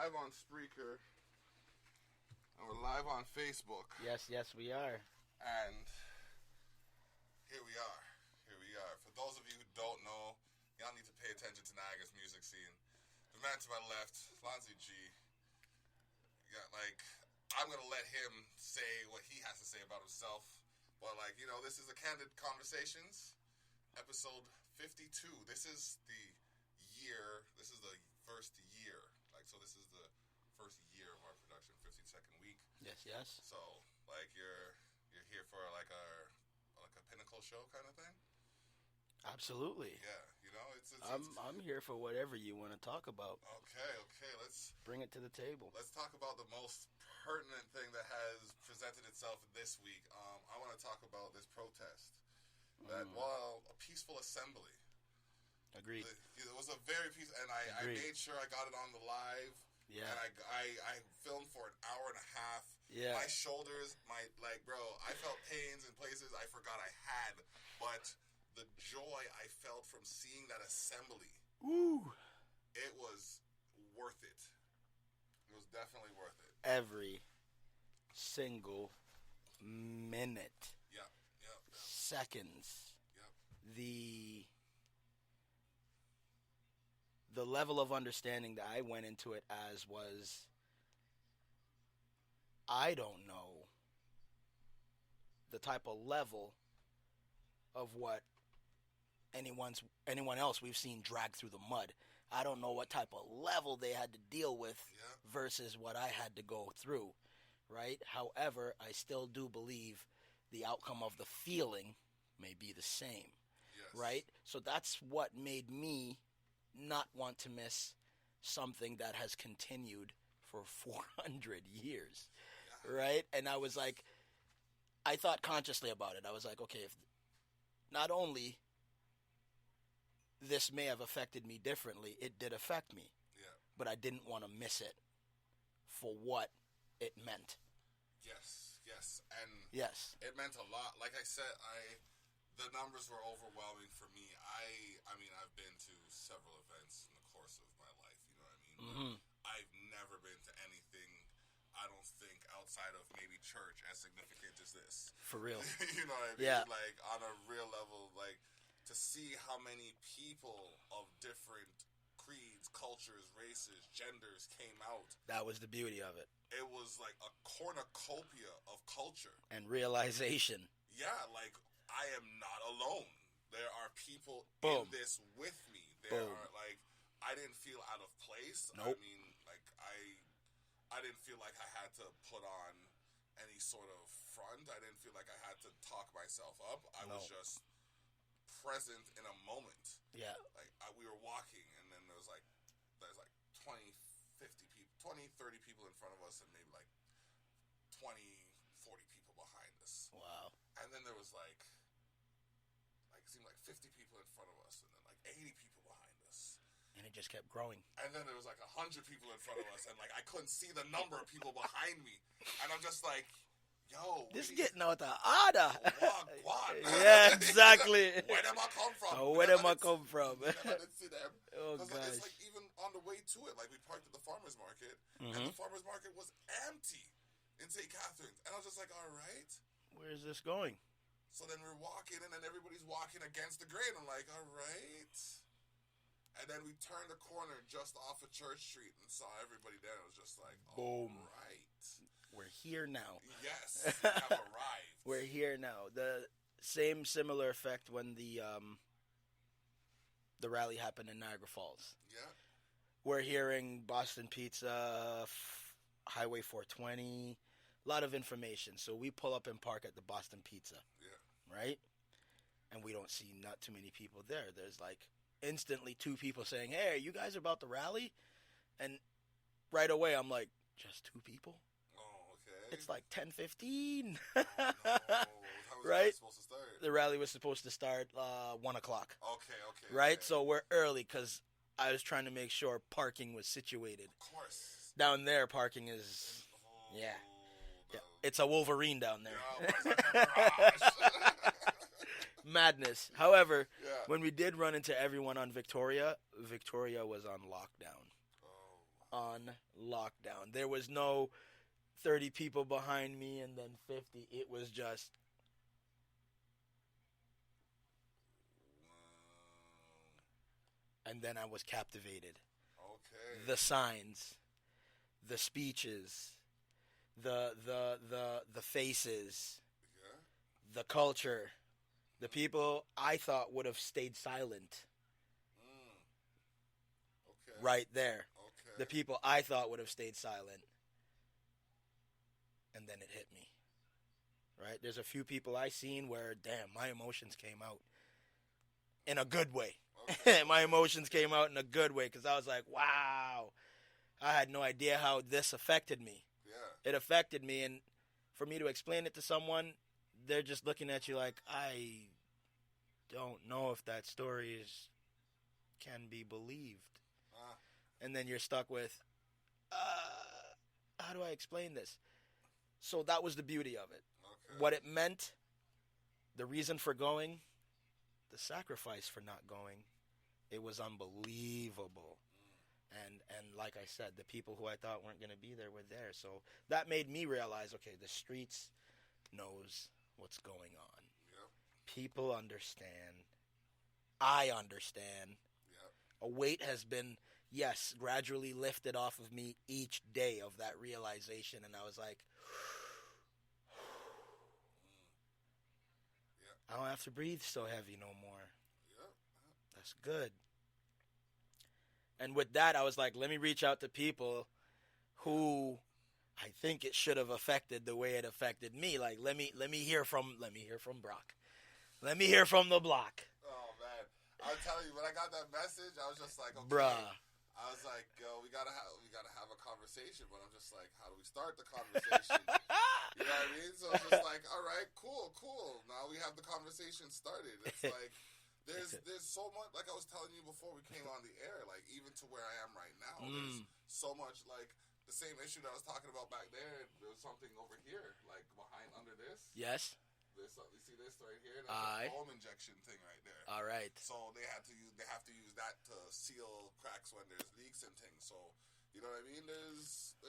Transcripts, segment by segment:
live on Spreaker, and we're live on Facebook. Yes, we are. And here we are. For those of you who don't know, y'all need to pay attention to Niagara's music scene. The man to my left, Lonsely G. Yeah, I'm going to let him say what he has to say about himself. But, this is the Candind Conversations, episode 52. This is the year. This is the first year. So this is the first year of our production, 52nd week. Yes. So, you're here for, a pinnacle show kind of thing? Absolutely. Yeah, I'm here for whatever you want to talk about. Okay, let's bring it to the table. Let's talk about the most pertinent thing that has presented itself this week. I want to talk about this protest. That, a peaceful assembly. Agreed. It was a very peaceful, and I made sure I got it on the live. Yeah. And I filmed for an hour and a half. Yeah. My shoulders, I felt pains in places I forgot I had. But the joy I felt from seeing that assembly, it was worth it. It was definitely worth it. Every single minute. Yep. Seconds. Yep. The level of understanding that I went into it as was, I don't know the type of level of what anyone else we've seen drag through the mud. I don't know what type of level they had to deal with versus what I had to go through, right? However, I still do believe the outcome of the feeling may be the same, right? So that's what made me not want to miss something that has continued for 400 years, right? And I was like, I thought consciously about it. I was like, okay, if not only this may have affected me differently, it did affect me, but I didn't want to miss it for what it meant. Yes, and yes, it meant a lot. Like I said, the numbers were overwhelming for me. I mean, I've been to several events in the course of my life, you know what I mean? Mm-hmm. I've never been to anything, I don't think, outside of maybe church as significant as this. For real. You know what I mean? Yeah. On a real level, to see how many people of different creeds, cultures, races, genders came out. That was the beauty of it. It was like a cornucopia of culture. And realization. Yeah, I am not alone. There are people in this with me. There are, I didn't feel out of place. Nope. I mean, I didn't feel like I had to put on any sort of front. I didn't feel like I had to talk myself up. I was just present in a moment. Yeah. We were walking, and then there's 20, 30 people in front of us, and maybe 20, 40 people behind us. Wow. And then there was it seemed like 50 people in front of us, and then 80 people behind us. And it just kept growing. And then there was 100 people in front of us, and I couldn't see the number of people behind me. And I'm just yo, this is getting out the order. What? Yeah, exactly. Where them I come from? Where them I come from? I didn't see them. Oh, gosh. It's even on the way to it, we parked at the farmer's market, and the farmer's market was empty in St. Catharines. And I was just all right. Where is this going? So then we're walking, and then everybody's walking against the grain. I'm all right. And then we turned the corner just off of Church Street and saw everybody there. It was just boom. All right. We're here now. Yes, we have arrived. We're here now. The similar effect when the rally happened in Niagara Falls. Yeah. We're hearing Boston Pizza, Highway 420, a lot of information. So we pull up and park at the Boston Pizza. Yeah. Right? And we don't see not too many people there. There's instantly 2 people saying, "Hey, are you guys about the rally?" And right away I'm like, "Just 2 people?" Oh, okay. It's 10:15. Oh, no. How was Right? that supposed to start? The rally was supposed to start 1 o'clock. Okay. Right? So we're early because I was trying to make sure parking was situated. Of course. Down there, parking is, yeah. It's a Wolverine down there. Madness. However, when we did run into everyone on Victoria was on lockdown. Oh, wow. on lockdown. There was no 30 people behind me and then 50. It was just... And then I was captivated. Okay. The signs, the speeches, the faces, the culture, the people I thought would have stayed silent. Okay. Right there. Okay. The people I thought would have stayed silent. And then it hit me. Right? There's a few people I seen where, damn, my emotions came out in a good way. Okay. My emotions came out in a good way because I was like, wow, I had no idea how this affected me. Yeah. It affected me, and for me to explain it to someone, they're just looking at you like, I don't know if that story can be believed. And then you're stuck with, how do I explain this? So that was the beauty of it. Okay. What it meant, the reason for going, the sacrifice for not going, it was unbelievable. And like I said, the people who I thought weren't going to be there were there. So that made me realize, okay, the streets knows what's going on. Yep. People understand. I understand. Yep. A weight has been, yes, gradually lifted off of me each day of that realization. And I was like, Yep. I don't have to breathe so heavy no more. Yep. That's good. And with that, I was like, let me reach out to people who I think it should have affected the way it affected me. Like, let me hear from Brock. Let me hear from the block. Oh man, I'll tell you, when I got that message, I was just like, okay. Bruh. I was like, yo, we gotta have a conversation, but I'm just like, how do we start the conversation? You know what I mean? So it's just like, all right, cool. Now we have the conversation started. It's like, there's so much, like I was telling you before we came on the air, like even to where I am right now, there's so much, like the same issue that I was talking about back there. There was something over here, like behind under this. Yes. This, you see this right here? That's a foam injection thing right there. All right. So they have to use that to seal cracks when there's leaks and things. So you know what I mean? There's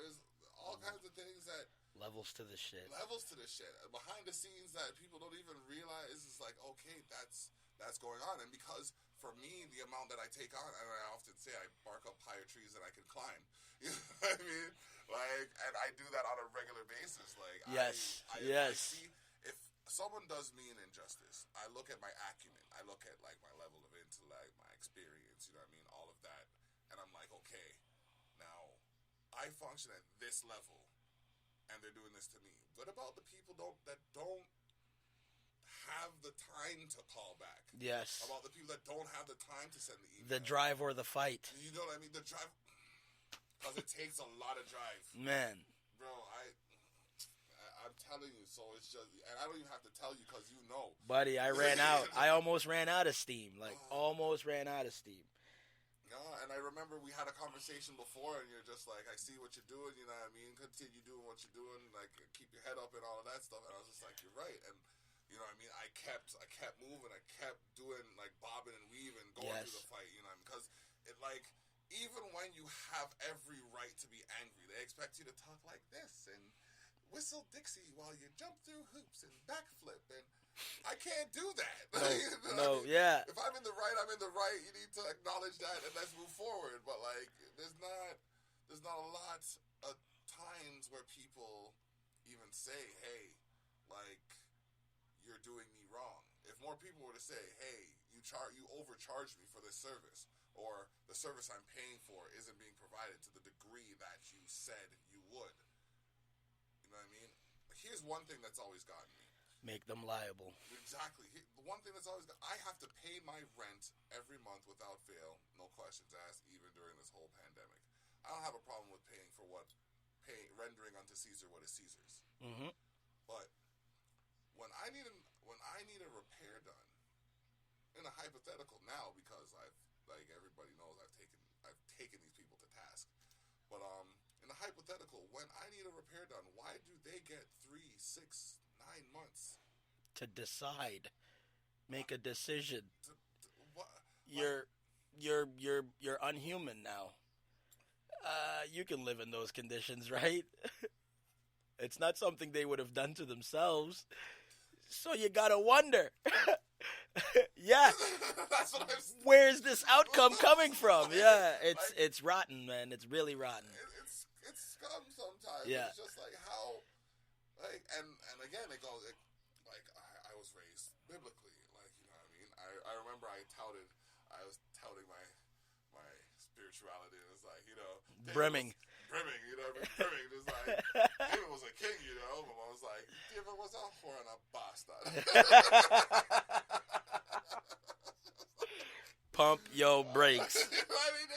all kinds of things that levels to this shit. Behind the scenes that people don't even realize is like, okay, that's going on. And because for me, the amount that I take on, and I often say I bark up higher trees than I can climb. You know what I mean? Like, and I do that on a regular basis. Like, yes. I see if someone does me an injustice, I look at my acumen. I look at like my level of intellect, my experience. You know what I mean? All of that, and I'm like, okay, now I function at this level, and they're doing this to me. What about the people that don't have the time to call back? Yes. About the people that don't have the time to send the email. The drive or the fight. You know what I mean? The drive, because it takes a lot of drive. Man. Bro, I'm telling you, so it's just, and I don't even have to tell you because you know. Buddy, I ran out. I almost ran out of steam. Almost ran out of steam. Yeah, and I remember we had a conversation before, and you're just like, I see what you're doing, you know what I mean? Continue doing what you're doing, like, keep your head up and all of that stuff. And I was just like, you're right. And, you know what I mean? I kept moving. I kept doing, like, bobbing and weaving, going through the fight, you know what I mean? Because it, like, even when you have every right to be angry, they expect you to talk like this and whistle Dixie while you jump through hoops and backflip, and I can't do that. No, yeah. If I'm in the right, I'm in the right. You need to acknowledge that and let's move forward. But like, there's not a lot of times where people even say, "Hey, like, you're doing me wrong." If more people were to say, "Hey, you overcharged me for this service," or the service I'm paying for isn't being provided to the degree that you said you would. You know what I mean? Here's one thing that's always gotten me. Make them liable. Exactly. The one thing that's always I have to pay my rent every month without fail, no questions asked, even during this whole pandemic. I don't have a problem with rendering unto Caesar what is Caesar's. Mm-hmm. But when I need a repair done, in a hypothetical now, because everybody knows I've taken these people to task. But in a hypothetical, when I need a repair done, why do they get 3, 6, 9 months to decide, make a decision? What? You're unhuman now. You can live in those conditions, right? It's not something they would have done to themselves. So you gotta wonder. Yeah. That's what I'm saying. Where's this outcome coming from? Yeah, it's rotten, man. It's really rotten. It's scum sometimes. Yeah. It's just like how, like, and again, it goes, like, I was raised biblically, like, you know what I mean? I remember I was touting my spirituality. It was like, you know. Brimming, you know, brimming. It was like, David was a king, you know. My mom was like, David was a whore and a bastard. Pump your brakes. You know what I mean?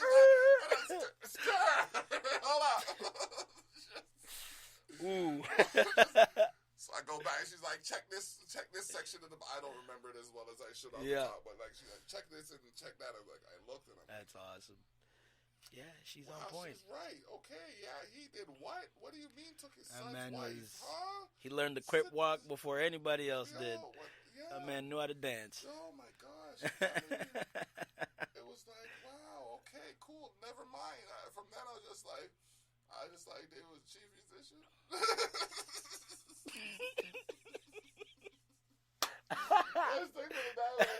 Stir. Hold up. Ooh. So I go back and she's like, check this section of the I don't remember it as well as I should off Yeah. the top, but like she's like, check this and check that. I'm like, I looked and I'm like, That's awesome. Yeah, she's wow, on point. she's right. Okay, yeah, he did what? What do you mean took his That son's man wife? Huh? he learned the crip walk before anybody else did. Yeah. That man knew how to dance. Oh my gosh. I mean, it was like, wow, okay, cool, never mind. From then I was just like they was chief musician. I was thinking of that way,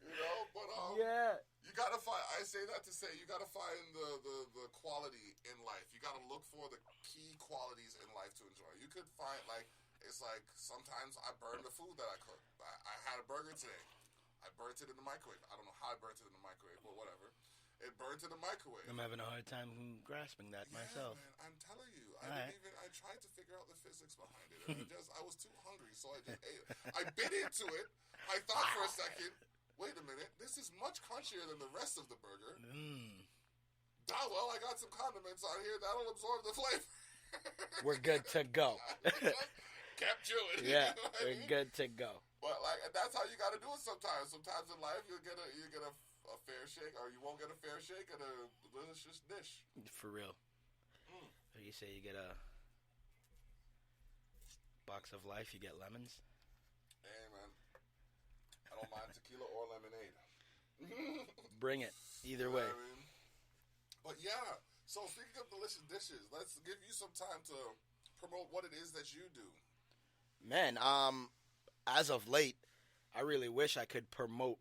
you know, but Yeah. you gotta find. I say that to say you gotta find the quality in life. You gotta look for the key qualities in life to enjoy. You could find it's like sometimes I burn the food that I cook. I had a burger today. I burnt it in the microwave. I don't know how I burnt it in the microwave, but whatever. It burnt in the microwave. I'm having a hard time grasping that myself. Man, I'm telling you, I tried to figure out the physics behind it, and I was too hungry, so I just ate it. I bit into it. I thought for a second, wait a minute, this is much crunchier than the rest of the burger. Well, I got some condiments on here that'll absorb the flavor. We're good to go. Kept chewing. Yeah, you know what I we're mean? good to go. But like that's how you got to do it sometimes. Sometimes in life you get a fair shake, or you won't get a fair shake at a delicious dish. For real. So you say you get a box of life, you get lemons? Hey man, I don't mind tequila or lemonade. Bring it. Either You know way. what I mean? But yeah, so speaking of delicious dishes, let's give you some time to promote what it is that you do. Man, as of late, I really wish I could promote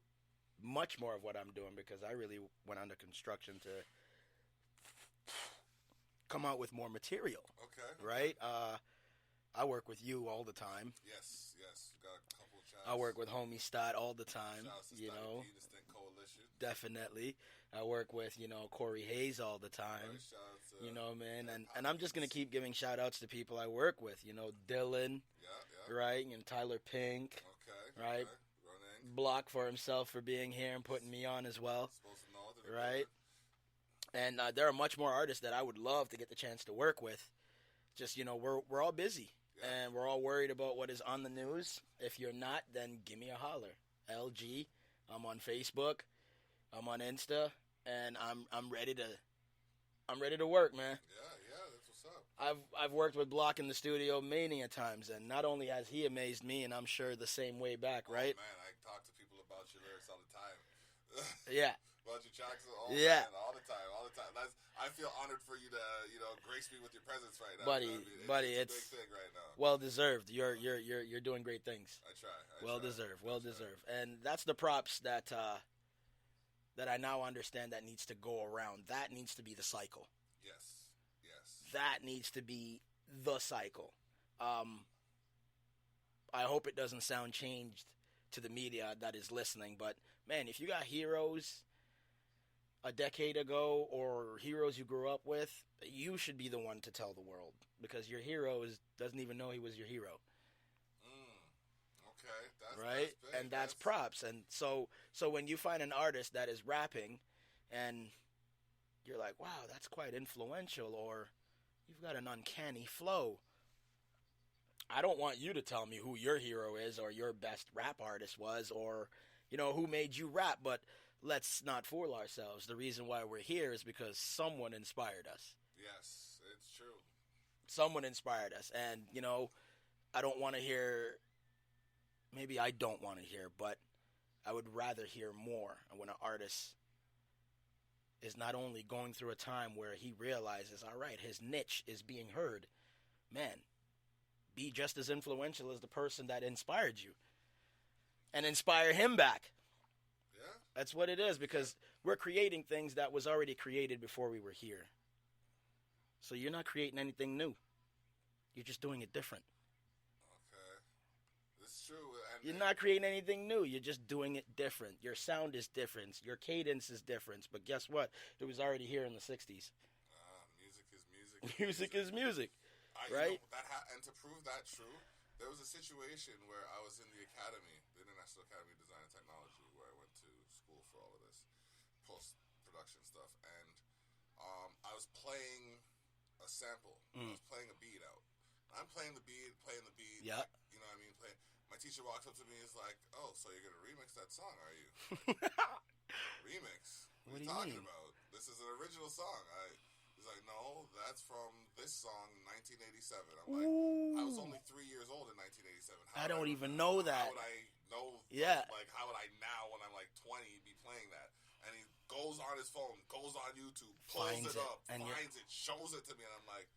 much more of what I'm doing because I really went under construction to come out with more material. Okay. Right? I work with you all the time. Yes. You got a couple of chats. I work with Homie Stott all the time. Shouts to You Stotty know, P, Distinct Coalition. definitely. I work with, Corey Hayes all the time. Right, shout out to, You know, man, and I'm just gonna keep giving shout outs to people I work with. Dylan, Yeah. right, and Tyler Pink, Okay. right, Running. Block for himself for being here and putting me on as well, Supposed to know that. right. And there are much more artists that I would love to get the chance to work with. Just we're all busy and we're all worried about what is on the news. If you're not, then give me a holler. LG, I'm on Facebook, I'm on Insta, and I'm ready to work, man. Yeah, that's what's up. I've worked with Block in the studio many a times, and not only has he amazed me, and I'm sure the same way back, right? Oh, man, I talk to people about your lyrics all the time. Yeah. About your tracks, all the time. I feel honored for you to, grace me with your presence right now. Buddy, it's a big thing right now. well deserved. You're doing great things. I try. Well deserved, and that's the props that I now understand that needs to go around. That needs to be the cycle. Yes. That needs to be the cycle. I hope it doesn't sound changed to the media that is listening, but man, if you got heroes a decade ago or heroes you grew up with, you should be the one to tell the world because your hero doesn't even know he was your hero. Okay, that's right, big. and that's props. And so when you find an artist that is rapping, and you're like, wow, that's quite influential, or you've got an uncanny flow. I don't want you to tell me who your hero is or your best rap artist was or, who made you rap, but let's not fool ourselves. The reason why we're here is because someone inspired us. Yes, it's true. Someone inspired us. And, I don't want to hear, maybe I don't want to hear, but I would rather hear more when an artist is not only going through a time where he realizes, all right, his niche is being heard. Man, be just as influential as the person that inspired you and inspire him back. Yeah. That's what it is, because we're creating things that was already created before we were here. So you're not creating anything new. You're just doing it different. Okay. It's true. You're not creating anything new. You're just doing it different. Your sound is different. Your cadence is different. But guess what? It was already here in the 60s. Music is music. Music is music. Right? And to prove that true, there was a situation where I was in the academy, the International Academy of Design and Technology, where I went to school for all of this post-production stuff. And I was playing a sample. I was playing a beat out. I'm playing the beat. Yeah. Like, you know what I mean? My teacher walks up to me and is like, "Oh, so you're going to remix that song, are you?" Remix? What are you talking about? This is an original song. He's like, "No, that's from this song, 1987." I'm like, I was only 3 years old in 1987. I don't even know that. How would I know? Yeah. Like, how would I now, when I'm like 20, be playing that? And he goes on his phone, goes on YouTube, pulls it up, finds it, shows it to me, and I'm like,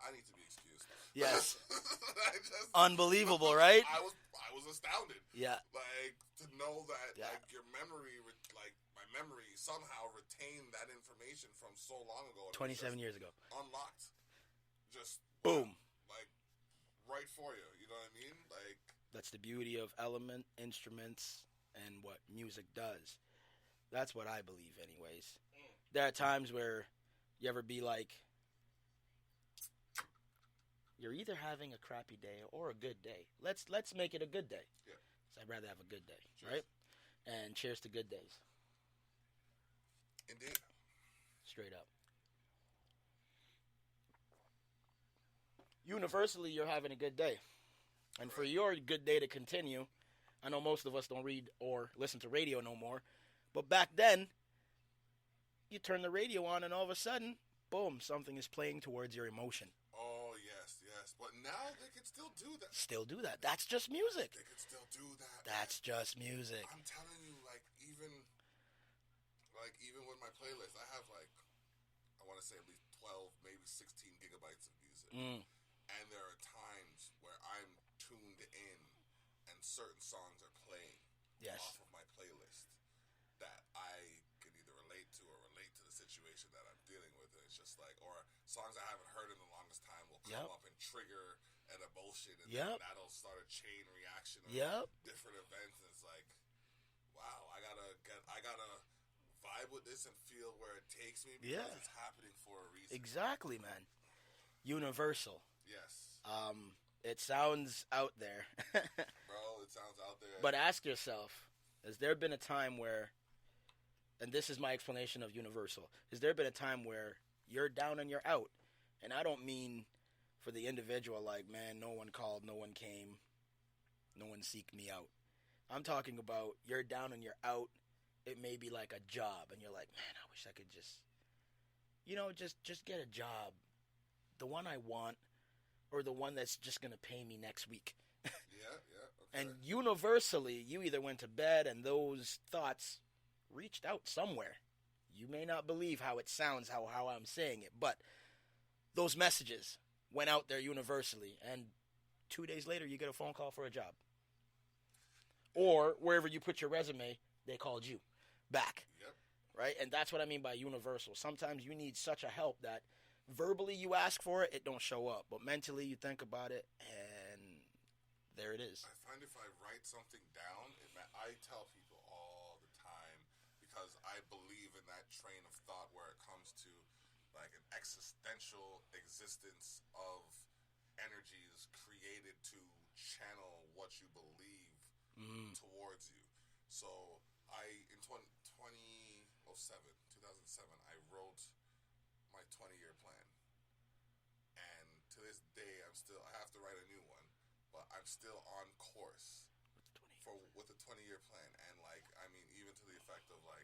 I need to be excused. Yes. Unbelievable, right? I was astounded. Yeah. Like, to know that, like, your memory, like, my memory somehow retained that information from so long ago. 27 years ago. Unlocked. Just. Boom. Like, right for you. You know what I mean? Like. That's the beauty of instruments, and what music does. That's what I believe, anyways. There are times where you ever be like, you're either having a crappy day or a good day. Let's make it a good day. Yeah. So I'd rather have a good day, cheers. right? And cheers to good days. Indeed. Straight up. Universally, you're having a good day. And for your good day to continue, I know most of us don't read or listen to radio no more, but back then, you turn the radio on and all of a sudden, boom, something is playing towards your emotion. Oh, yes. But now they can still do that. Still do that. That's just music. They can still do that. That's just music. I'm telling you, even with my playlist, I have I want to say at least 12, maybe 16 gigabytes of music. And there are times where I'm tuned in and certain songs are playing off of my playlist that I can either relate to or relate to the situation that I'm dealing with. And it's just like, or songs I haven't heard in the longest time will come up and trigger an emotion, and then that'll start a chain reaction of different events. And it's like, wow, I gotta vibe with this and feel where it takes me, because it's happening for a reason. Exactly, man. Universal. Yes. It sounds out there. Bro, it sounds out there. But ask yourself, has there been a time where, and this is my explanation of universal, has there been a time where you're down and you're out? And I don't mean for the individual like, man, no one called, no one came, no one seeked me out. I'm talking about you're down and you're out. It may be like a job, and you're like, man, I wish I could just get a job. The one I want, or the one that's just going to pay me next week. Okay. And universally, you either went to bed and those thoughts reached out somewhere. You may not believe how it sounds, how I'm saying it, but those messages went out there universally, and 2 days later, you get a phone call for a job. Or wherever you put your resume, they called you back. Yep. Right? And that's what I mean by universal. Sometimes you need such a help that verbally you ask for it, it don't show up. But mentally you think about it, and there it is. I find if I write something down, I tell people all the time, because I believe in that train of thought where it comes to like an existential existence of energies created to channel what you believe towards you. So in 2007, I wrote my 20-year plan. And to this day, I have to write a new one, but I'm still on course with the 20-year plan. And even to the effect of my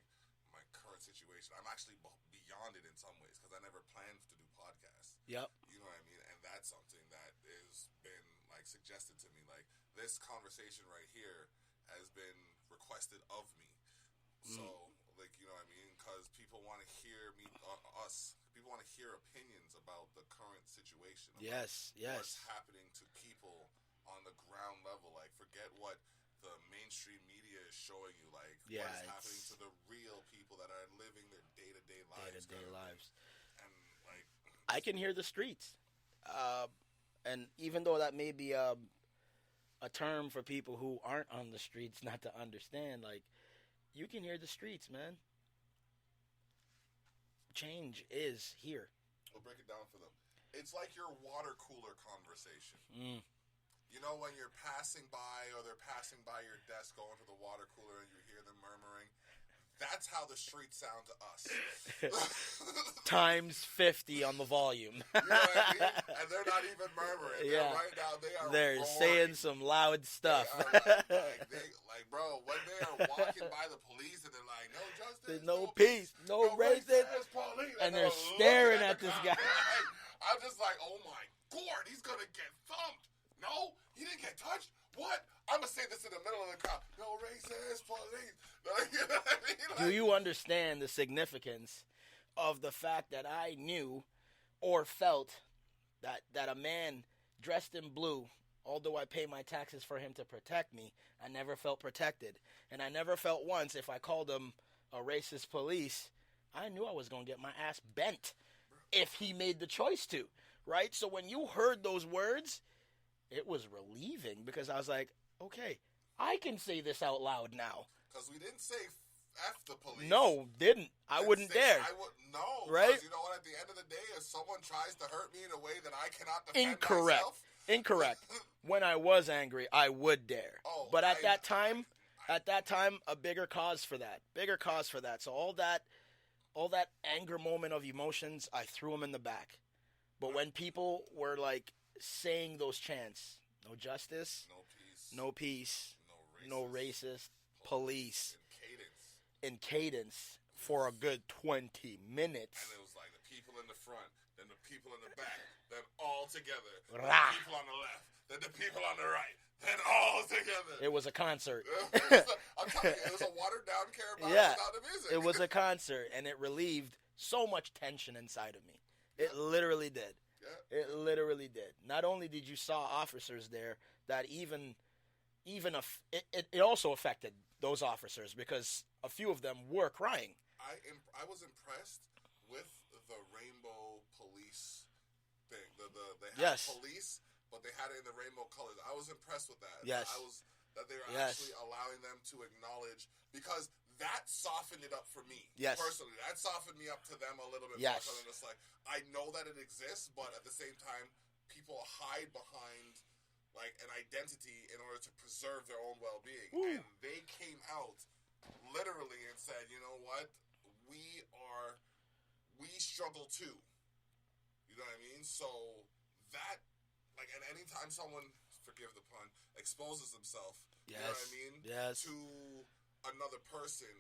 current situation, I'm actually beyond it in some ways, because I never planned to do podcasts. Yep. You know what I mean? And that's something that has been suggested to me. This conversation right here has been requested of me. So like, you know what I mean? Because people want to hear us. People want to hear opinions about the current situation. Yes. What's happening to people on the ground level? Like, forget what the mainstream media is showing you. Like, what is happening to the real people that are living their day-to-day lives. And, like, I can hear the streets. And even though that may be a term for people who aren't on the streets not to understand, like, you can hear the streets, man. Change is here. We'll break it down for them. It's like your water cooler conversation. You know, when you're passing by or they're passing by your desk going to the water cooler and you hear them murmuring? That's how the streets sound to us. Times 50 on the volume. You know what I mean? And they're not even murmuring. Yeah. Right now, they're roaring. saying some loud stuff. Like, bro, when they are walking by the police and they're like, no justice, no peace, no racism. And they're staring at this guy. I'm just like, oh my God, he's going to get thumped. No, he didn't get touched. What? I'm going to say this in the middle of the crowd. No racist police. You know what I mean? Like, do you understand the significance of the fact that I knew or felt that a man dressed in blue, although I pay my taxes for him to protect me, I never felt protected. And I never felt once if I called him a racist police, I knew I was going to get my ass bent if he made the choice to, right? So when you heard those words, it was relieving because I was like, okay, I can say this out loud now. Because we didn't say F the police. No, didn't. I wouldn't dare. No. Right? You know what? At the end of the day, if someone tries to hurt me in a way that I cannot defend myself. Incorrect. When I was angry, I would dare. But at that time, a bigger cause for that. So all that anger moment of emotions, I threw them in the back. But when people were like saying those chants, no justice, no peace, no racist police, in cadence for a good 20 minutes. And it was like the people in the front, then the people in the back, then all together. Then Rah. the people on the left, then the people on the right, then all together. It was a concert. I'm telling you, it was a watered down Carabao without the music. It was a concert, and it relieved so much tension inside of me. It literally did. Yeah. It literally did. Not only did you saw officers there that it also affected those officers because a few of them were crying. I was impressed with the rainbow police thing. They had police, but they had it in the rainbow colors. I was impressed with that. Yes. That they were actually allowing them to acknowledge, because that softened it up for me. Yes. Personally, that softened me up to them a little bit more. Yes. Because it's like, I know that it exists, but at the same time, people hide behind like an identity in order to preserve their own well-being. Ooh. And they came out literally and said, you know what? We struggle too. You know what I mean? So that, like, and anytime someone, forgive the pun, exposes themselves, you know what I mean? Yes. To another person,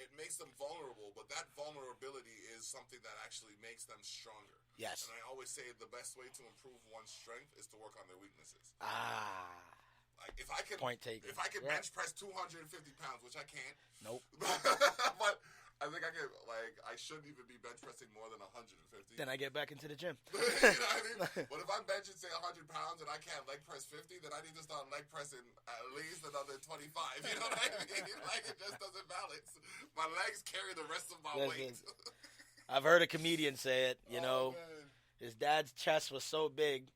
it makes them vulnerable, but that vulnerability is something that actually makes them stronger. Yes. And I always say the best way to improve one's strength is to work on their weaknesses. Like, if I can, Point taken. If I can bench press 250 pounds, which I can't. Nope. But I think I can, like, I shouldn't even be bench pressing more than 150. Then I get back into the gym. You know what I mean? But if I'm benching, say, 100 pounds and I can't leg press 50, then I need to start leg pressing at least another 25. You know what I mean? Like, it just doesn't balance. My legs carry the rest of my weight. I've heard a comedian say it, you know. Man. His dad's chest was so big,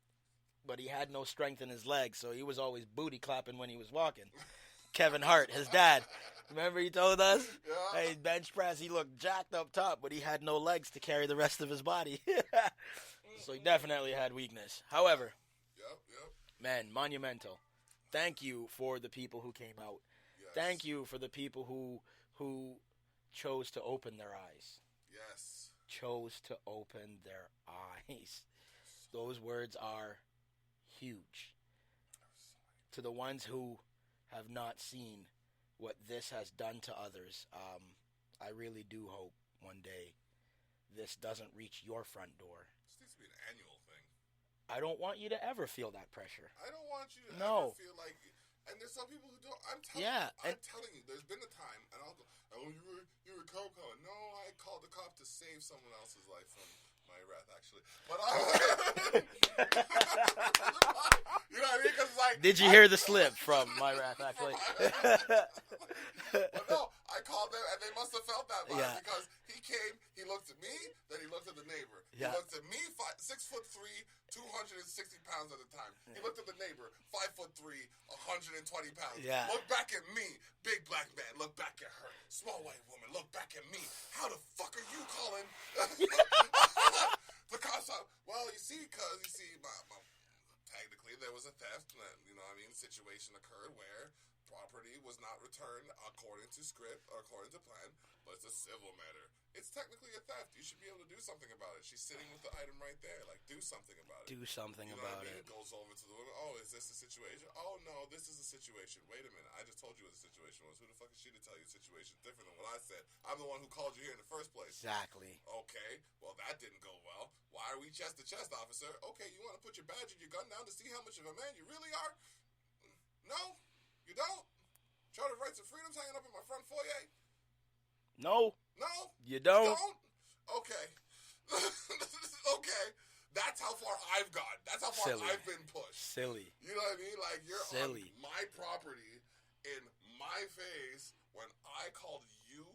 but he had no strength in his legs, so he was always booty clapping when he was walking. Kevin Hart, his dad. Remember he told us? Yeah. Hey, bench press, he looked jacked up top, but he had no legs to carry the rest of his body. So he definitely had weakness. However, man, monumental. Thank you for the people who came out. Yes. Thank you for the people who chose to open their eyes. Yes. Chose to open their eyes. Those words are huge. To the ones who have not seen what this has done to others, I really do hope one day this doesn't reach your front door. This needs to be an annual thing. I don't want you to ever feel that pressure. I don't want you to No. ever feel like And there's some people who don't. I'm telling you, there's been a time, and I'll go, oh, you were cop calling. No, I called the cop to save someone else's life from my wrath, actually. But you know what I mean? Because like, did you hear the slip from my wrath, actually? But no, I called them, and they must have felt that vibe because he came, he looked at me, then he looked at the neighbor. He looked at me, 6'3", 260 pounds at the time. He looked at the neighbor, 5'3", 120 pounds. Yeah. Look back at me, big black man. Look back at her, small white woman. Look back at me. How the fuck are you calling the cops? Well, you see, technically there was a theft. You know what I mean? Situation occurred where property was not returned according to script or according to plan, but it's a civil matter. It's technically a theft. You should be able to do something about it. She's sitting with the item right there. Like, do something about it. Do something about it. Goes over to the woman. Oh, is this the situation? Oh, no, this is the situation. Wait a minute. I just told you what the situation was. Who the fuck is she to tell you the situation's different than what I said? I'm the one who called you here in the first place. Exactly. Okay, well, that didn't go well. Why are we chest to chest, officer? Okay, you want to put your badge and your gun down to see how much of a man you really are? No, you don't. Charter of Rights and Freedoms hanging up in my front foyer? No. No? You don't? Okay. Okay. That's how far I've gone. That's how far I've been pushed. Silly. You know what I mean? Like, you're silly on my property in my face when I called you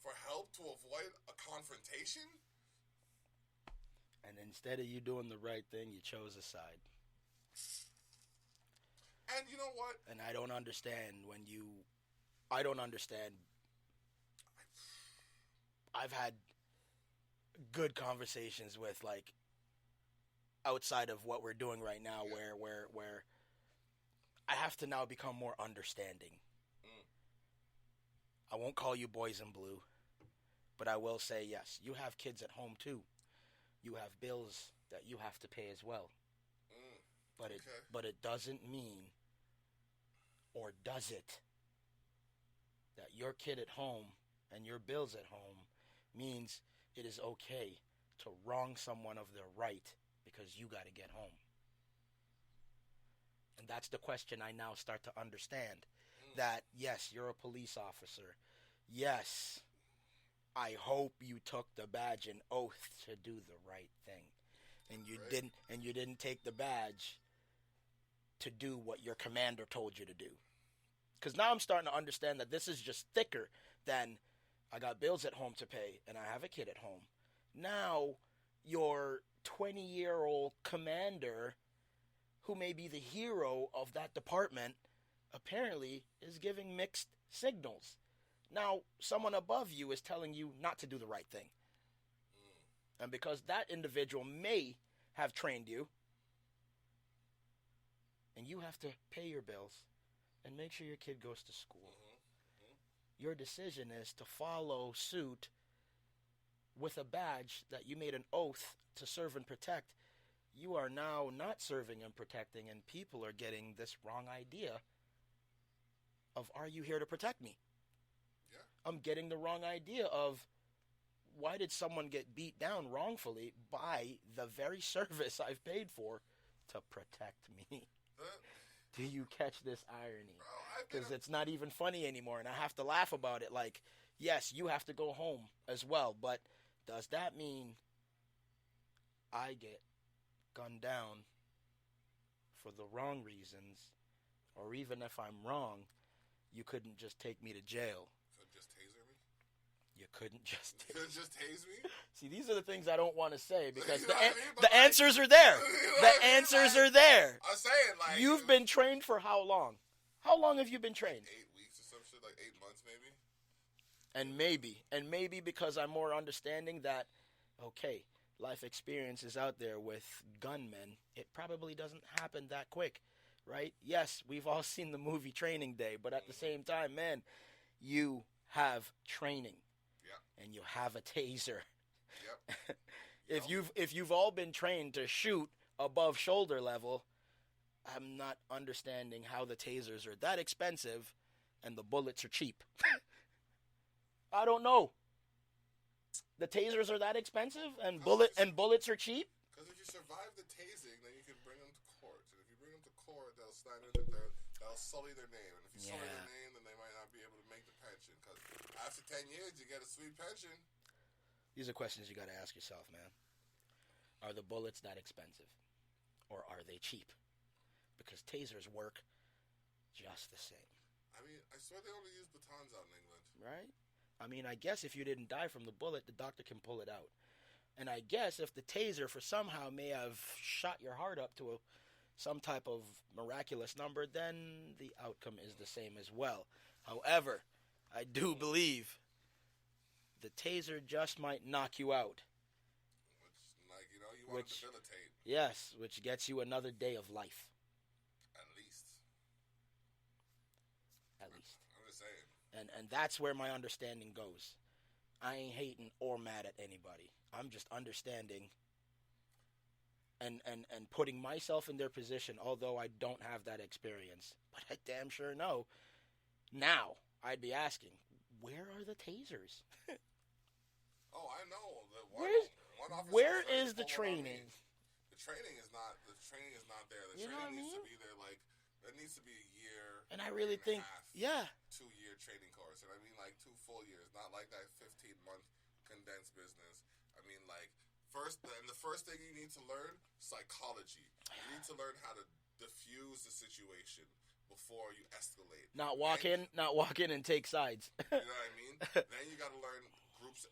for help to avoid a confrontation? And instead of you doing the right thing, you chose a side. And you know what? And I don't understand I don't understand. I've had good conversations with, like, outside of what we're doing right now, where I have to now become more understanding. I won't call you boys in blue, but I will say, yes, you have kids at home too. You have bills that you have to pay as well. But it doesn't mean, or does it, that your kid at home and your bills at home means it is okay to wrong someone of their right because you got to get home. And that's the question I now start to understand. That, yes, you're a police officer. Yes, I hope you took the badge and oath to do the right thing. And you didn't take the badge to do what your commander told you to do. Because now I'm starting to understand that this is just thicker than I got bills at home to pay and I have a kid at home. Now your 20-year-old commander, who may be the hero of that department, apparently is giving mixed signals. Now, someone above you is telling you not to do the right thing. And because that individual may have trained you, and you have to pay your bills and make sure your kid goes to school, your decision is to follow suit with a badge that you made an oath to serve and protect. You are now not serving and protecting, and people are getting this wrong idea of, are you here to protect me? Yeah. I'm getting the wrong idea of, why did someone get beat down wrongfully by the very service I've paid for to protect me? Do you catch this irony? Because it's not even funny anymore, and I have to laugh about it. Like, yes, you have to go home as well, but does that mean I get gunned down for the wrong reasons? Or even if I'm wrong, you couldn't just take me to jail. Couldn't just taser me? You couldn't just taser me. Couldn't just tase me? See, these are the things I don't want to say because You know the answers are there. The answers are there. I'm saying, like... You've been trained for how long? How long have you been trained? 8 weeks or some shit, like 8 months maybe. And maybe because I'm more understanding that, okay, life experience is out there with gunmen. It probably doesn't happen that quick, right? Yes, we've all seen the movie Training Day, but at the same time, man, you have training. Yeah. And you have a taser. Yep. If you've all been trained to shoot above shoulder level, I'm not understanding how the tasers are that expensive and the bullets are cheap. I don't know. The tasers are that expensive and bullets are cheap? Because if you survive the tasing, then you can bring them to court. And if you bring them to court, they'll stand in That'll sully their name. And if you sully their name, then they might not be able to make the pension. Because after 10 years, you get a sweet pension. These are questions you got to ask yourself, man. Are the bullets that expensive? Or are they cheap? Because tasers work just the same. I mean, I swear they only use batons out in England. Right? I mean, I guess if you didn't die from the bullet, the doctor can pull it out. And I guess if the taser for somehow may have shot your heart up to some type of miraculous number, then the outcome is the same as well. However, I do believe the taser just might knock you out. Which, like, you know, you want to debilitate. Yes, which gets you another day of life. At least. At least. I'm just saying. And that's where my understanding goes. I ain't hating or mad at anybody. I'm just understanding and putting myself in their position, although I don't have that experience. But I damn sure know. Now, I'd be asking, where are the tasers? Oh, I know. Where is the training? The training is not there. The training needs to be there. Like, there needs to be a year. And I really think, 2-year training course. And I mean, like, 2 full years. Not like that 15-month condensed business. I mean, like, the first thing you need to learn, psychology. You need to learn how to diffuse the situation before you escalate. Not walk in and take sides. You know what I mean? Then you got to learn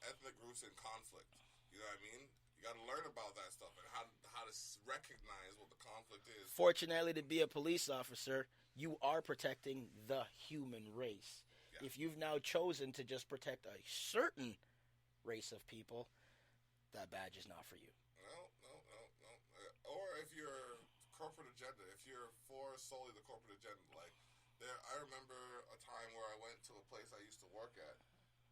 ethnic groups in conflict. You know what I mean? You got to learn about that stuff and how to recognize what the conflict is. Fortunately, to be a police officer, you are protecting the human race. Yeah. If you've now chosen to just protect a certain race of people, that badge is not for you. No. Or if you're corporate agenda, if you're for solely the corporate agenda, like I remember a time where I went to a place I used to work at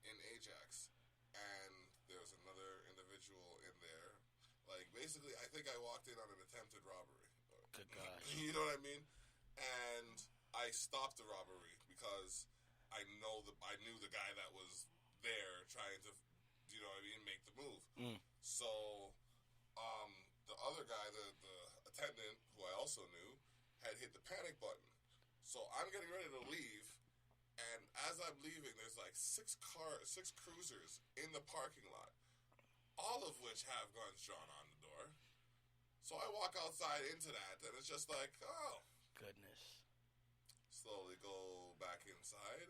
in Ajax, and there was another individual in there. Like, basically, I think I walked in on an attempted robbery. Good gosh. You know what I mean? And I stopped the robbery because I knew the guy that was there trying to, you know what I mean, make the move. So, the other guy, the attendant, who I also knew, had hit the panic button. So I'm getting ready to leave, and as I'm leaving, there's like 6 cruisers in the parking lot, all of which have guns drawn on the door. So I walk outside into that, and it's just like, oh. Goodness. Slowly go back inside.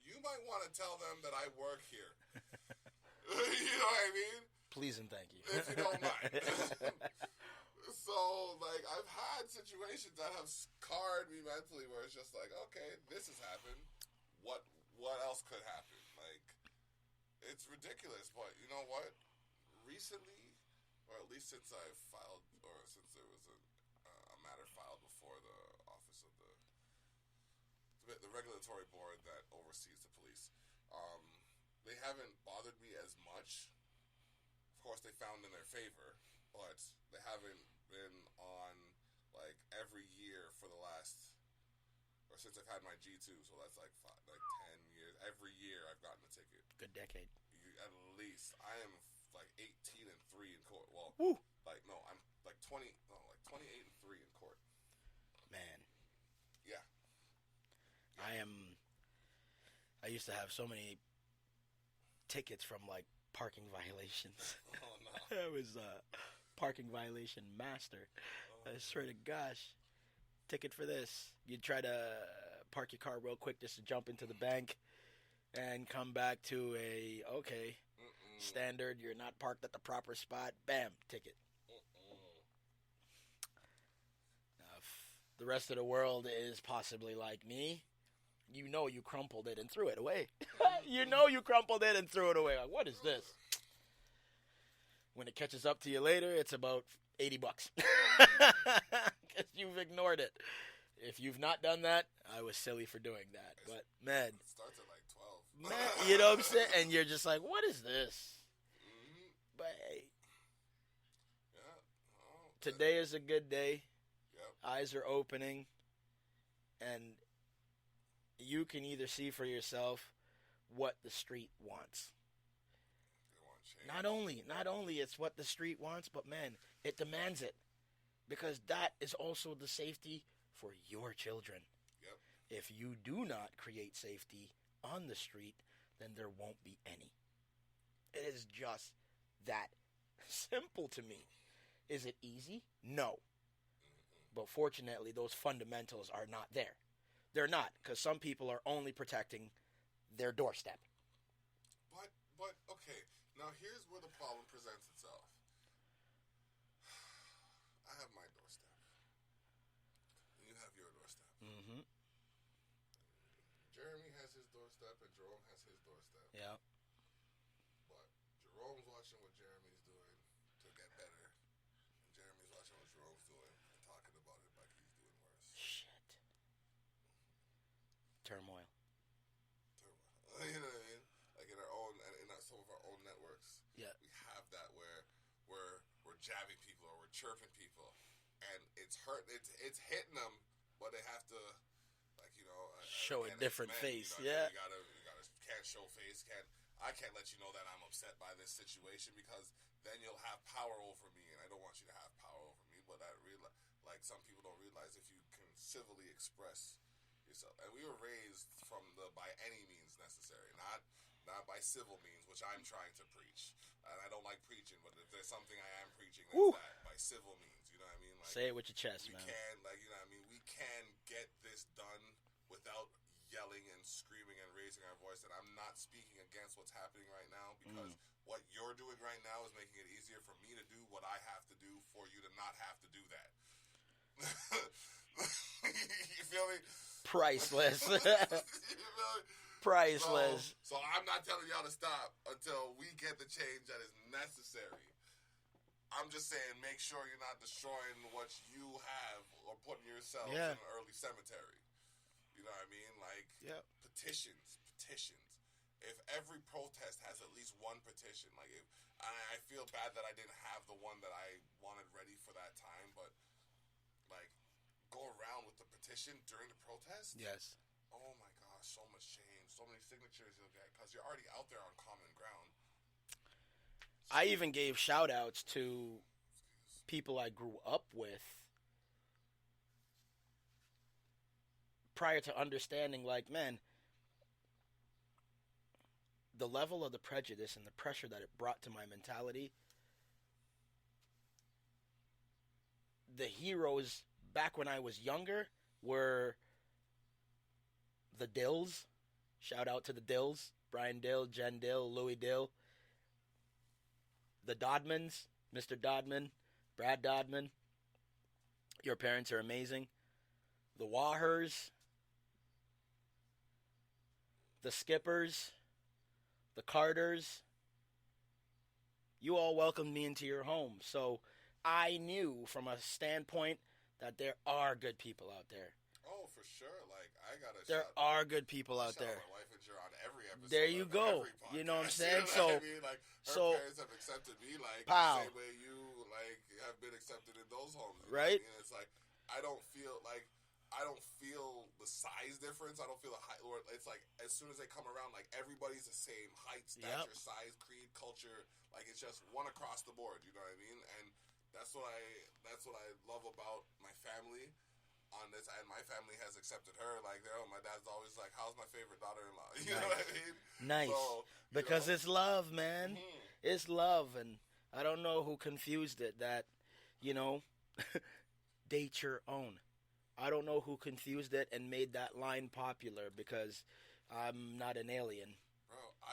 You might want to tell them that I work here. You know what I mean? Please and thank you. If you don't mind. So, like, I've had situations that have scarred me mentally where it's just like, okay, this has happened. What else could happen? Like, it's ridiculous. But you know what? Recently, or at least since I filed, or since there was a matter filed before the office of the regulatory board that oversees the police, they haven't bothered me as much. Of course, they found in their favor, but they haven't been on, like, every year for the last, or since I've had my G2, so that's like 10 years. Every year I've gotten a ticket. Good decade. At least. I am like 18-3 in court. Well, woo. I'm like 28-3 in court. Man. Yeah. I used to have so many tickets from, like, parking violations. Oh, no. I was parking violation master. I swear to gosh. Ticket for this. You'd try to park your car real quick just to jump into the bank and come back to standard. You're not parked at the proper spot. Bam, ticket. Now, if the rest of the world is possibly like me, you know you crumpled it and threw it away. You know you crumpled it and threw it away. Like, what is this? When it catches up to you later, it's about $80 because you've ignored it. If you've not done that, I was silly for doing that. But, man. It starts at like 12. 12. Man, you know what I'm saying? And you're just like, what is this? Mm-hmm. But, hey. Yeah. Oh, today is a good day. Yep. Eyes are opening. And you can either see for yourself what the street wants. Not only it's what the street wants, but, man, it demands it. Because that is also the safety for your children. Yep. If you do not create safety on the street, then there won't be any. It is just that simple to me. Is it easy? No. But fortunately, those fundamentals are not there. They're not, because some people are only protecting their doorstep. But okay, now here's where the problem presents itself. I have my doorstep. You have your doorstep. Mm-hmm. Jeremy has his doorstep and Jerome has his doorstep. Yeah. But Jerome's watching what Jeremy's doing to get better. And Jeremy's watching what Jerome's doing and talking about it like he's doing worse. Shit. Turmoil. You know what I mean? Like in our own, in some of our own networks, yeah, we have that where we're jabbing people or we're chirping people, and it's it's hitting them, but they have to, like, you know, show a different face. You know, you gotta can't show face. I can't let you know that I'm upset by this situation, because then you'll have power over me, and I don't want you to have power over me. But like some people don't realize, if you can civilly express yourself, and we were raised from the by any means necessary, not by civil means, which I'm trying to preach. And I don't like preaching, but if there's something I am preaching, it's that by civil means. You know what I mean? Like, say it with your chest, man. We can, like, you know what I mean? We can get this done without yelling and screaming and raising our voice. And I'm not speaking against what's happening right now, because what you're doing right now is making it easier for me to do what I have to do for you to not have to do that. You feel me? Priceless. You feel me? Priceless. So I'm not telling y'all to stop until we get the change that is necessary. I'm just saying, make sure you're not destroying what you have or putting yourself in an early cemetery. You know what I mean? Like, petitions. If every protest has at least one petition, like, I feel bad that I didn't have the one that I wanted ready for that time, but, like, go around with the petition during the protest? Yes. Oh my gosh, so much change. So many signatures you'll get, because you're already out there on common ground. I even gave shout outs to people I grew up with prior to understanding, like, man, the level of the prejudice and the pressure that it brought to my mentality. The heroes back when I was younger were the Dills. Shout out to the Dills. Brian Dill, Jen Dill, Louis Dill. The Dodmans, Mr. Dodman, Brad Dodman. Your parents are amazing. The Wahers. The Skippers. The Carters. You all welcomed me into your home. So I knew from a standpoint that there are good people out there. Oh, for sure. Like, there are good people out there. My wife and you're on every episode. There you go. You know what I'm saying? You know what I mean? Like, her parents have accepted me, like, the same way you, like, have been accepted in those homes. Right? And it's like, I don't feel the size difference. I don't feel the height. Or it's like, as soon as they come around, like, everybody's the same height, stature, size, creed, culture. Like, it's just one across the board. You know what I mean? And that's what I love about my family on this, and my family has accepted her. Like, my dad's always like, how's my favorite daughter-in-law? You know what I mean? Nice. So, because it's love, man. Mm-hmm. It's love, and I don't know who confused it that, date your own. I don't know who confused it and made that line popular, because I'm not an alien.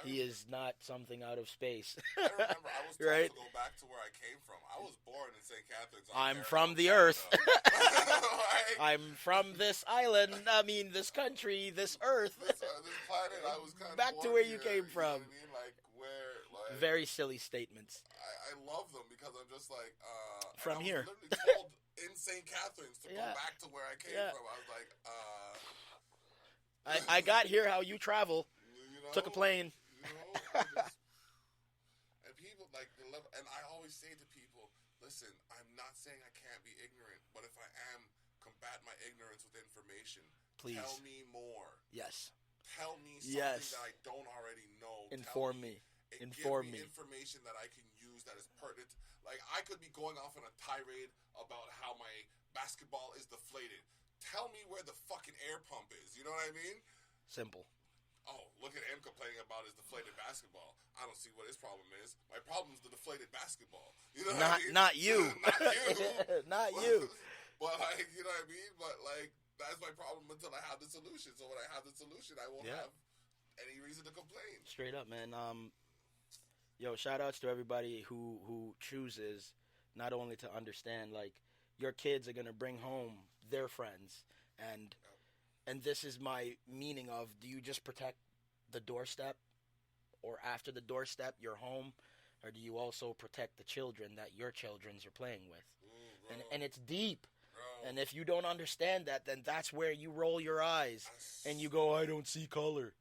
He is not something out of space. I remember I was told to go back to where I came from. I was born in St. Catharines. I'm from the earth. I'm from this island. I mean, this country, this earth. This planet. I was kind of back to where you came from. You know what I mean? Like, where? Like, very silly statements. I love them, because I'm just like from here. I was literally told in St. Catharines to go back to where I came from. I was like, I got here how you travel. Took a plane. And people, like, and I always say to people, listen, I'm not saying I can't be ignorant, but if I am, combat my ignorance with information. Please. Tell me more. Yes. Tell me something that I don't already know. Inform me. Give me information that I can use that is pertinent. Like, I could be going off on a tirade about how my basketball is deflated. tell me where the fucking air pump is. You know what I mean? Simple. Oh, look at him complaining about his deflated basketball. I don't see what his problem is. My problem is the deflated basketball. You know what I mean? Not you. Not you. Not you. But, like, you know what I mean? But, like, that's my problem until I have the solution. So when I have the solution, I won't have any reason to complain. Straight up, man. Yo, shout outs to everybody who chooses not only to understand, like, your kids are going to bring home their friends. And this is my meaning of, do you just protect the doorstep, or after the doorstep, your home, or do you also protect the children that your childrens are playing with? And it's deep. Bro. And if you don't understand that, then that's where you roll your eyes and you go, I don't see color.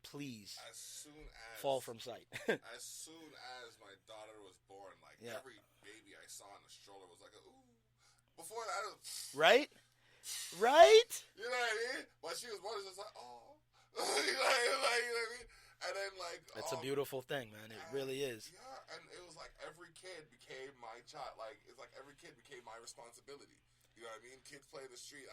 Please. As soon as fall from sight. As soon as my daughter was born, like every baby I saw in the stroller was like, ooh. Before that, it was, right? Right? You know what I mean? But she was born, it's just like, oh. you know what I mean? And then, like, it's a beautiful thing, man. It really is. Yeah, and it was like every kid became my child. Like, it's like every kid became my responsibility. You know what I mean? Kids play in the street.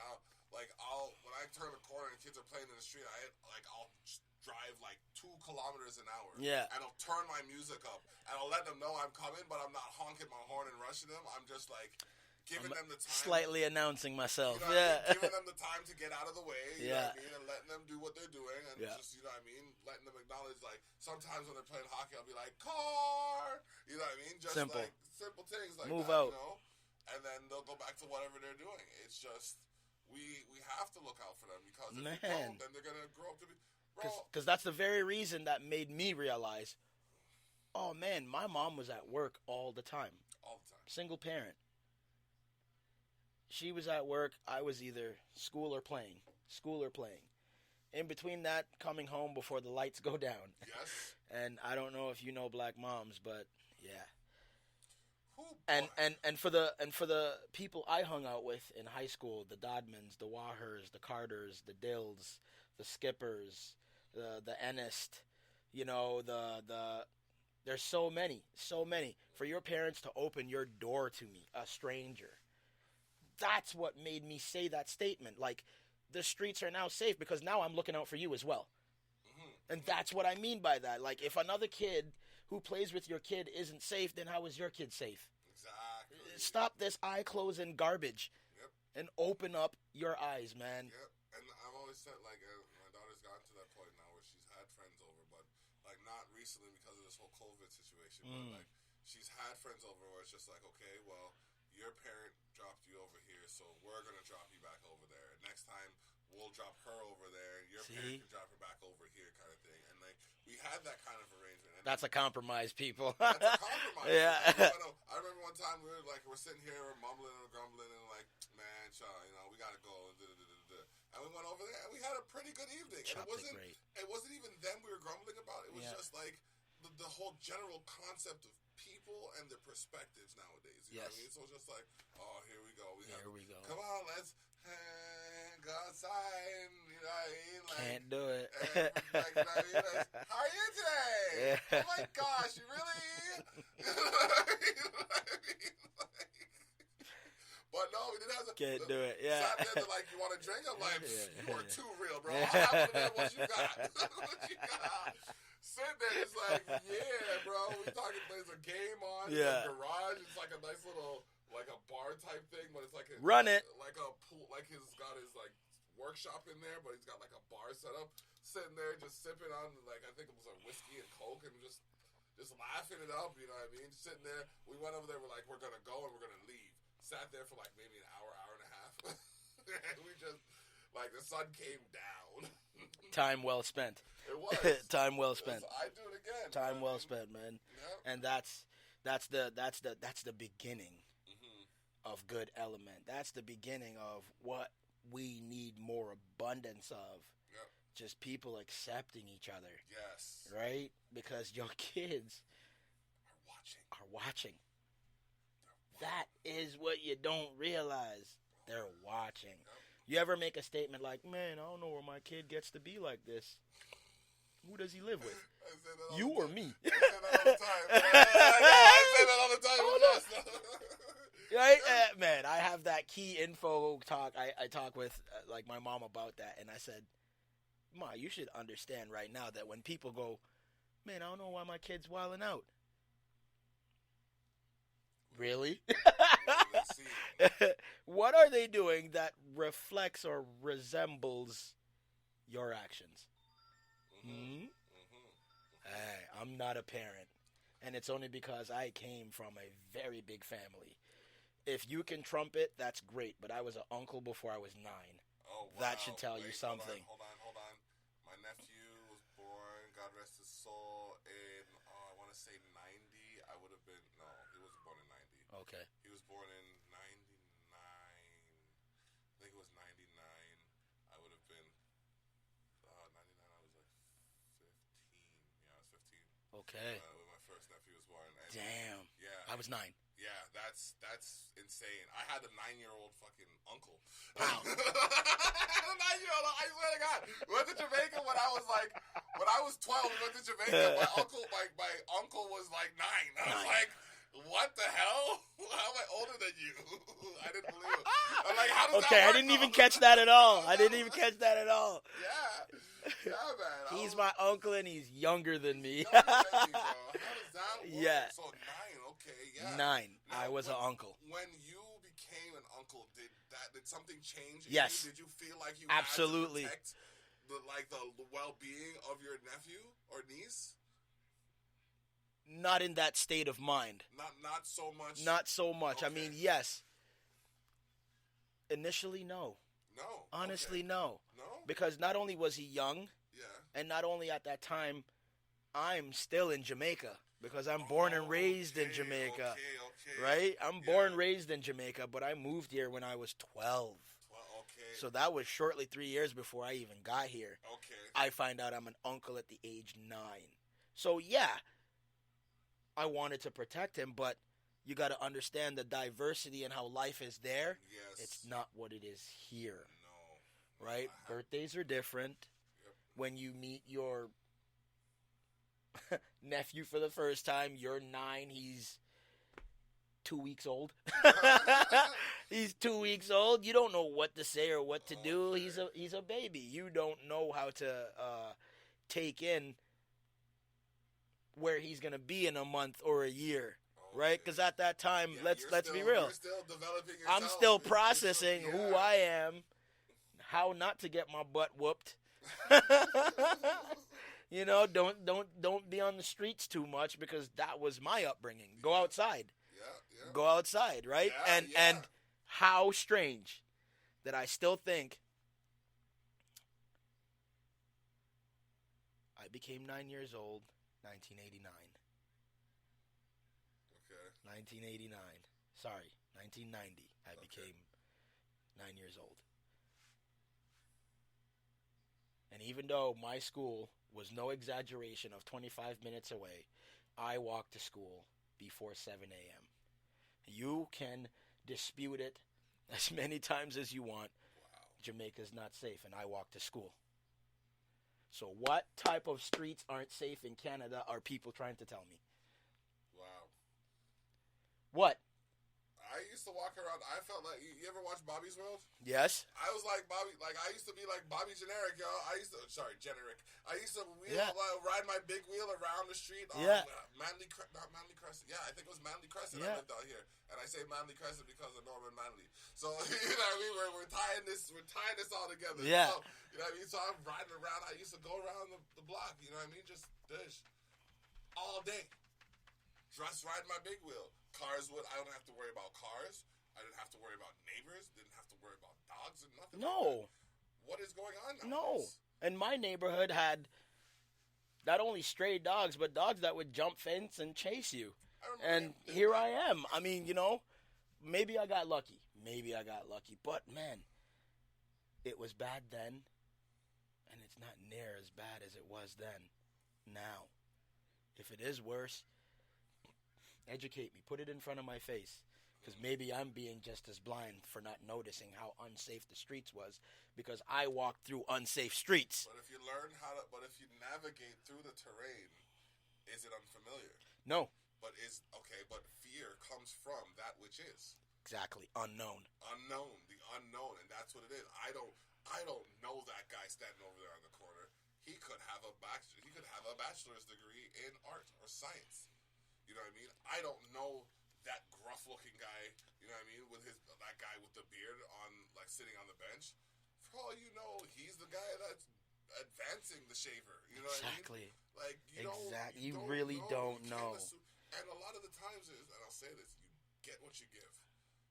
When I turn a corner and kids are playing in the street, I'll drive like 2 kilometers an hour. Yeah. And I'll turn my music up. And I'll let them know I'm coming, but I'm not honking my horn and rushing them. I'm just like giving them the time. Slightly announcing myself. You know what I mean? Giving them the time to get out of the way. You know what I mean? And letting them do what they're doing. And just, you know what I mean? Letting them acknowledge, like, sometimes when they're playing hockey, I'll be like, car! You know what I mean? Just simple. like simple things like Move that, out. you know? And then they'll go back to whatever they're doing. It's just, we have to look out for them because if we don't, then they're going to grow up to be... Because that's the very reason that made me realize, oh, man, my mom was at work all the time. All the time. Single parent. She was at work. I was either school or playing. In between that, coming home before the lights go down. Yes. And I don't know if you know black moms, but yeah. Ooh, and for the people I hung out with in high school, the Dodmans, the Wahers, the Carters, the Dills, the Skippers, the Ennist, you know, there's so many. For your parents to open your door to me, a stranger. That's what made me say that statement. Like, the streets are now safe because now I'm looking out for you as well. Mm-hmm. And that's what I mean by that. Like, if another kid who plays with your kid isn't safe, then how is your kid safe? Exactly. Stop this eye-closing garbage and open up your eyes, man. Yep. And I've always said, like, my daughter's gotten to that point now where she's had friends over, but, like, not recently because of this whole COVID situation, but, like, she's had friends over where it's just like, okay, well, your parent dropped you over here, so we're going to drop you back over there. Next time, we'll drop her over there, and your parent can drop her back over here kind of thing. And, like, we had that kind of arrangement. And that's a compromise, people. That's a compromise. Yeah. I remember one time we're sitting here, we're mumbling and grumbling, and like, man, you know, we got to go. And we went over there, and we had a pretty good evening. And it wasn't even them we were grumbling about. It was just, like, the whole general concept of people and their perspectives nowadays. You know what I mean? So it's just like, oh, here we go. Here we go. Come on, let's go outside. You know what I mean? Like, can't do it. Like, you know what I mean? Like, how are you today? Yeah. Oh my gosh, you really? You know what I mean? But no, we didn't have to. Can't do it. Yeah. Sat there to, like, you want a drink? I'm like, you are too real, bro. I'll have what you got. What you got? Sit there, it's like, yeah, bro. We talking. There's a game on. Yeah. The garage. It's like a nice little, like a bar type thing, but it's like run it. Like a pool. Like he's got his like workshop in there, but he's got like a bar set up. Sitting there, just sipping on like I think it was a whiskey and coke, and just laughing it up. You know what I mean? Sitting there. We went over there. We're like, we're gonna go and we're gonna leave. Sat there for like maybe an hour and a half. And we just like the sun came down. Time well spent. It was. Time well spent. I do it again. Time well spent, man. Yep. And that's the beginning of good element. That's the beginning of what we need more abundance of. Yep. Just people accepting each other. Yes. Right? Because your kids are watching. That is what you don't realize. They're watching. You ever make a statement like, man, I don't know where my kid gets to be like this. Who does he live with? You or me? I say that all the time. I say that all the time. Right? Man, I have that key info talk. I talk with like my mom about that, and I said, Ma, you should understand right now that when people go, man, I don't know why my kid's wilding out. Really? What are they doing that reflects or resembles your actions? Hey, I'm not a parent. And it's only because I came from a very big family. If you can trumpet, that's great. But I was an uncle before I was 9. Oh, wow. That should tell you something. Hold on. My nephew was born, God rest his soul, in, I want to say 90. I would have been, no, he wasn't born in 90. Okay. He was born in 99. I think it was 99. I would have been, 99, I was like 15. Yeah, I was 15. Okay. When my first nephew was born. And damn. Yeah. I was 9. Yeah, that's insane. I had a 9-year-old fucking uncle. Wow. A 9-year-old, I swear to God. We went to Jamaica when I was 12. We went to Jamaica. My uncle was like 9. I was like, what the hell? How am I older than you? I didn't believe it. I'm like, how does that work? I didn't even catch that at all. I didn't even catch that at all. Yeah, man. He's my uncle and he's younger than me. Younger than me, bro. How does that work? Yeah. So 9, okay, yeah. 9. Now, I was an uncle. When you became an uncle, did something change in Yes. you? Did you feel like you absolutely had to protect the well-being of your nephew or niece? Not in that state of mind. Not so much. Not so much. Okay. I mean, yes. Initially, no. No. Honestly, okay. No. No. Because not only was he young, yeah, and not only at that time, I'm still in Jamaica because I'm born and raised in Jamaica. Okay. Right? I'm born and raised in Jamaica, but I moved here when I was 12. Okay. So that was shortly 3 years before I even got here. Okay. I find out I'm an uncle at the age 9. So yeah, I wanted to protect him, but you got to understand the diversity and how life is there. Yes. It's not what it is here. No. Right? Birthdays are different. Yep. When you meet your nephew for the first time, you're 9, he's 2 weeks old. He's 2 weeks old. You don't know what to say or what to do. He's a baby. You don't know how to take in where he's gonna be in a month or a year, right? Because at that time, let's be real. You're still developing yourself. I'm still processing who I am, how not to get my butt whooped. You know, don't be on the streets too much because that was my upbringing. Go outside. Yeah. Go outside, right? And how strange that I still think I became 9 years old, 1989. Okay. 1989. Sorry, 1990. I became 9 years old. And even though my school was no exaggeration of 25 minutes away, I walked to school before 7 a.m. You can dispute it as many times as you want. Wow. Jamaica's not safe, and I walk to school. So what type of streets aren't safe in Canada are people trying to tell me? Wow. What? I used to walk around. I felt like you ever watch Bobby's World? Yes. I was like Bobby. Like I used to be like Bobby Generic, y'all. Generic. I used to ride my big wheel around the street on Manly Crescent. Yeah, I think it was Manly Crescent. I lived out here, and I say Manly Crescent because of Norman Manley. So you know what I mean? We're tying this all together. Yeah. So, you know what I mean? So I'm riding around. I used to go around the block. You know what I mean? Just dish all day. Just riding my big wheel. I don't have to worry about cars. I didn't have to worry about neighbors. Didn't have to worry about dogs and nothing. No. What is going on now? No. And my neighborhood had not only stray dogs, but dogs that would jump fence and chase you. And here I am. I mean, you know, maybe I got lucky. But, man, it was bad then, and it's not near as bad as it was then. Now, if it is worse, educate me. Put it in front of my face. Because maybe I'm being just as blind for not noticing how unsafe the streets was. Because I walked through unsafe streets. But if you navigate through the terrain, is it unfamiliar? No. But fear comes from that which is. Exactly. Unknown. The unknown, and that's what it is. I don't know that guy standing over there on the corner. He could have a bachelor's degree in art or science. You know what I mean? I don't know that gruff-looking guy. You know what I mean? With that guy with the beard on, like, sitting on the bench. For all you know, he's the guy that's advancing the shaver. You know what I mean? Like, you really don't know. And a lot of the times is, and I'll say this, you get what you give.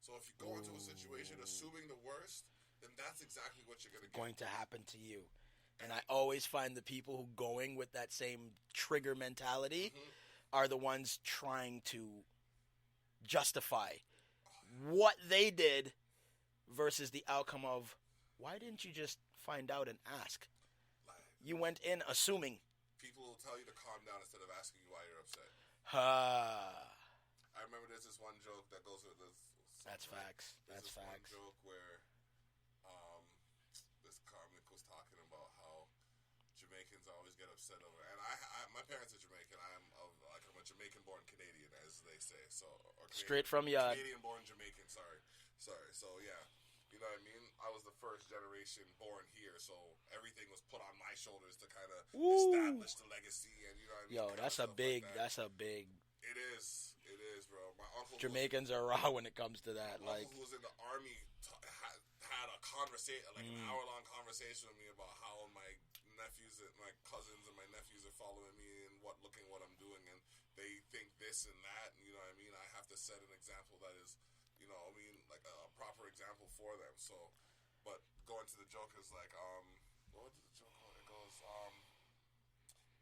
So if you go into a situation assuming the worst, then that's exactly what you're going to happen to you. And I always find the people who going with that same trigger mentality are the ones trying to justify what they did versus the outcome of, why didn't you just find out and ask? You went in assuming. People will tell you to calm down instead of asking you why you're upset. I remember there's this one joke that goes with this. That's facts. That's facts. One joke where this comic was talking about how Jamaicans always get upset over, and my parents are Jamaican. I'm a Jamaican-born Canadian, as they say. So straight from Yard. Canadian-born Jamaican. Sorry. So yeah, you know what I mean. I was the first generation born here, so everything was put on my shoulders to kind of establish the legacy, and you know what I mean. Yo, that's a big. It is, bro. My uncle. Jamaicans are raw when it comes to that. My uncle who was in the army had a conversation, like an hour-long conversation with me about how my nephews, and my cousins, and my nephews are following me and looking what I'm doing, and they think this and that, and you know what I mean. I have to set an example that is, you know, I mean, like a proper example for them. So, but going to the joke is like, what was the joke? It goes,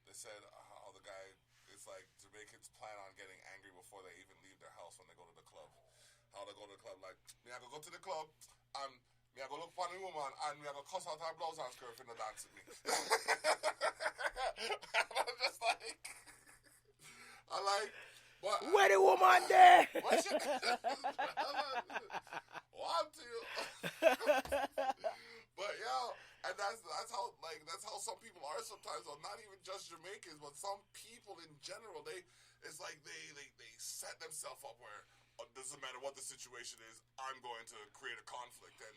they said how the guy. It's like Jamaicans plan on getting angry before they even leave their house when they go to the club. How they go to the club, like, me I go to the club, and me I go look for the woman, and me I go cuss out her blouse and skirt in the dance with me. And I'm just like, what? Where the woman there? What you what to you? But yo, and that's how some people are sometimes, though. Not even just Jamaicans, but some people in general. It's like they set themselves up where it doesn't matter what the situation is, I'm going to create a conflict. And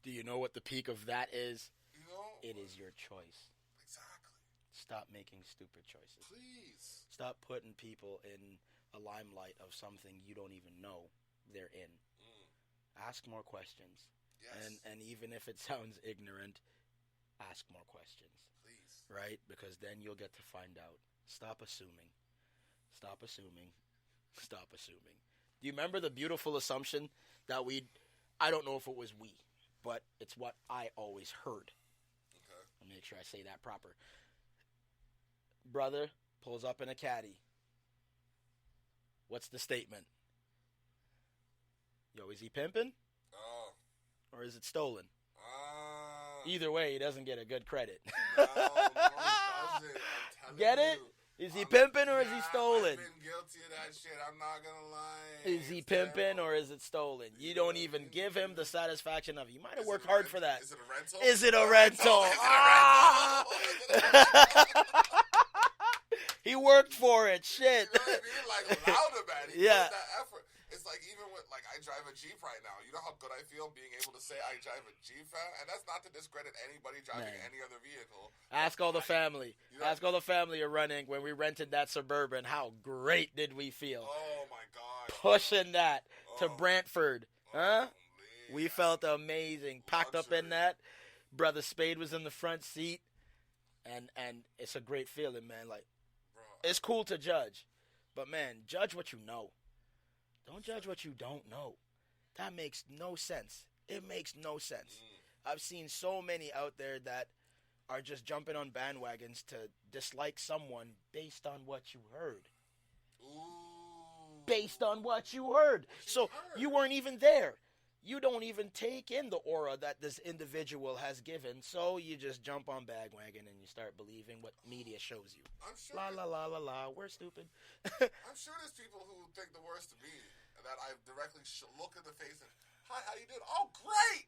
do you know what the peak of that is? You know, it is your choice. Exactly. Stop making stupid choices. Please. Stop putting people in a limelight of something you don't even know they're in. Ask more questions. Yes. And even if it sounds ignorant, ask more questions. Please. Right? Because then you'll get to find out. Stop assuming. Stop assuming. Stop assuming. Do you remember the beautiful assumption that I don't know if it was we, but it's what I always heard. Okay. I'll make sure I say that proper. Brother pulls up in a caddy. What's the statement? Yo, is he pimping? Oh. Or is it stolen? Either way, he doesn't get a good credit. No, he doesn't. Get it? Is he pimping or is he stolen? I've been guilty of that shit. I'm not gonna lie. Is he pimping or is it stolen? You don't even give him the satisfaction of. You might have worked hard for that. Is it a rental? Is it a rental? He worked for it. Shit. You know what I mean? Like loud about it. He put that effort. It's like even with I drive a Jeep right now. You know how good I feel being able to say I drive a Jeep, fam? And that's not to discredit anybody driving any other vehicle. Ask all the family. Ask all the family are running when we rented that Suburban. How great did we feel? Oh my God. Pushing that to Brantford. Huh? We felt amazing. Packed up in that. Brother Spade was in the front seat. And it's a great feeling, man. Like, it's cool to judge. But man, judge what you know. Don't judge what you don't know. That makes no sense. It makes no sense. I've seen so many out there that are just jumping on bandwagons to dislike someone based on what you heard. Ooh. Based on what you heard. So you weren't even there. You don't even take in the aura that this individual has given. So you just jump on bandwagon and you start believing what media shows you. I'm sure. La, we're stupid. I'm sure there's people who think the worst of me that I directly look in the face and, hi, how you doing? Oh, great!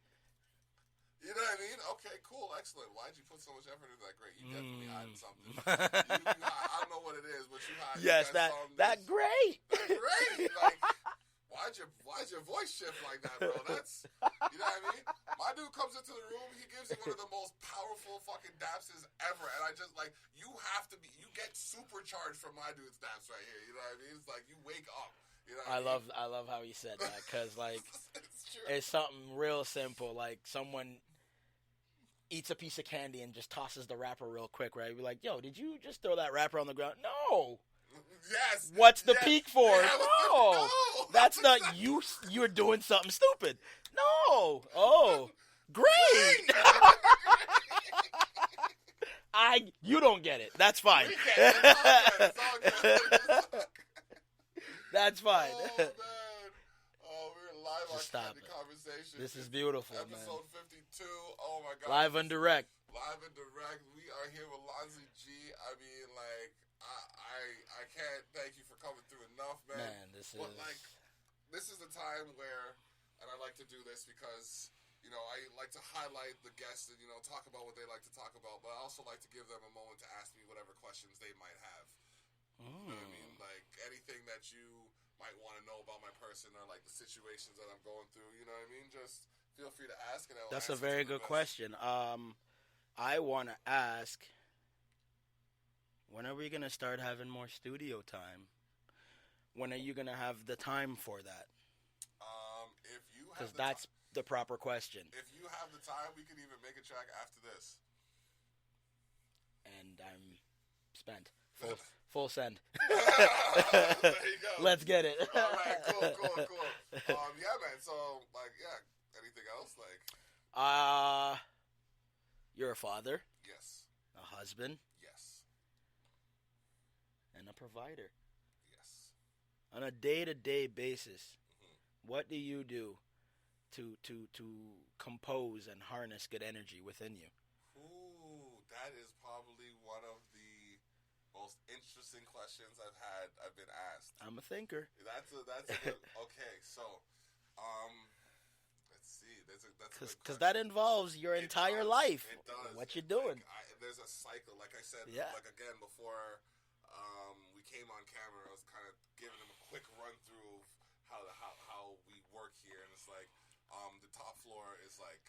You know what I mean? Okay, cool, excellent. Why'd you put so much effort into that? Great, you definitely hiding something. I don't know what it is, but you hide. Yes, that great. That's great. Like, why'd you voice shift like that, bro. That's, you know what I mean? My dude comes into the room, he gives you one of the most powerful fucking dapses ever, and I just, like, you get supercharged from my dude's daps right here, you know what I mean? It's like, you wake up, you know what I love how he said that, because, like, it's something real simple, like, someone eats a piece of candy and just tosses the wrapper real quick, right? Be like, yo, did you just throw that wrapper on the ground? No. Yes. What's the peak for? Yeah, no. That's not you. You're doing something stupid. No. Oh, great. You don't get it. That's fine. It's all good. That's fine. Oh, man. Oh, we're live on Candind Conversations. This is beautiful, Episode 52. Oh, my God. Live and direct. Live and direct. We are here with Lonsely G. I mean, like, I can't thank you for coming through enough, man. This is the time where, and I like to do this because, you know, I like to highlight the guests and, you know, talk about what they like to talk about, but I also like to give them a moment to ask me whatever questions they might have. You know what I mean? Like, anything that you might want to know about my person or, like, the situations that I'm going through, you know what I mean? Just feel free to ask. And That's a very good question. I want to ask, when are we going to start having more studio time? When are you going to have the time for that? Because that's the proper question. If you have the time, we can even make a track after this. And I'm spent. Full send. There you go. Let's get it. All right, cool. Yeah, man. So, like, yeah. Anything else? Like, you're a father. Yes. A husband. Yes. And a provider. Yes. On a day-to-day basis, what do you do to compose and harness good energy within you? Ooh, that is probably one of the most interesting questions I've been asked. I'm a thinker. That's a good, okay. So, let's see. Because that involves your entire life. It does. What you're doing. Like, there's a cycle. Like I said, like again before we came on camera, I was kind of giving them a quick run through of how we work here, and it's like the top floor is like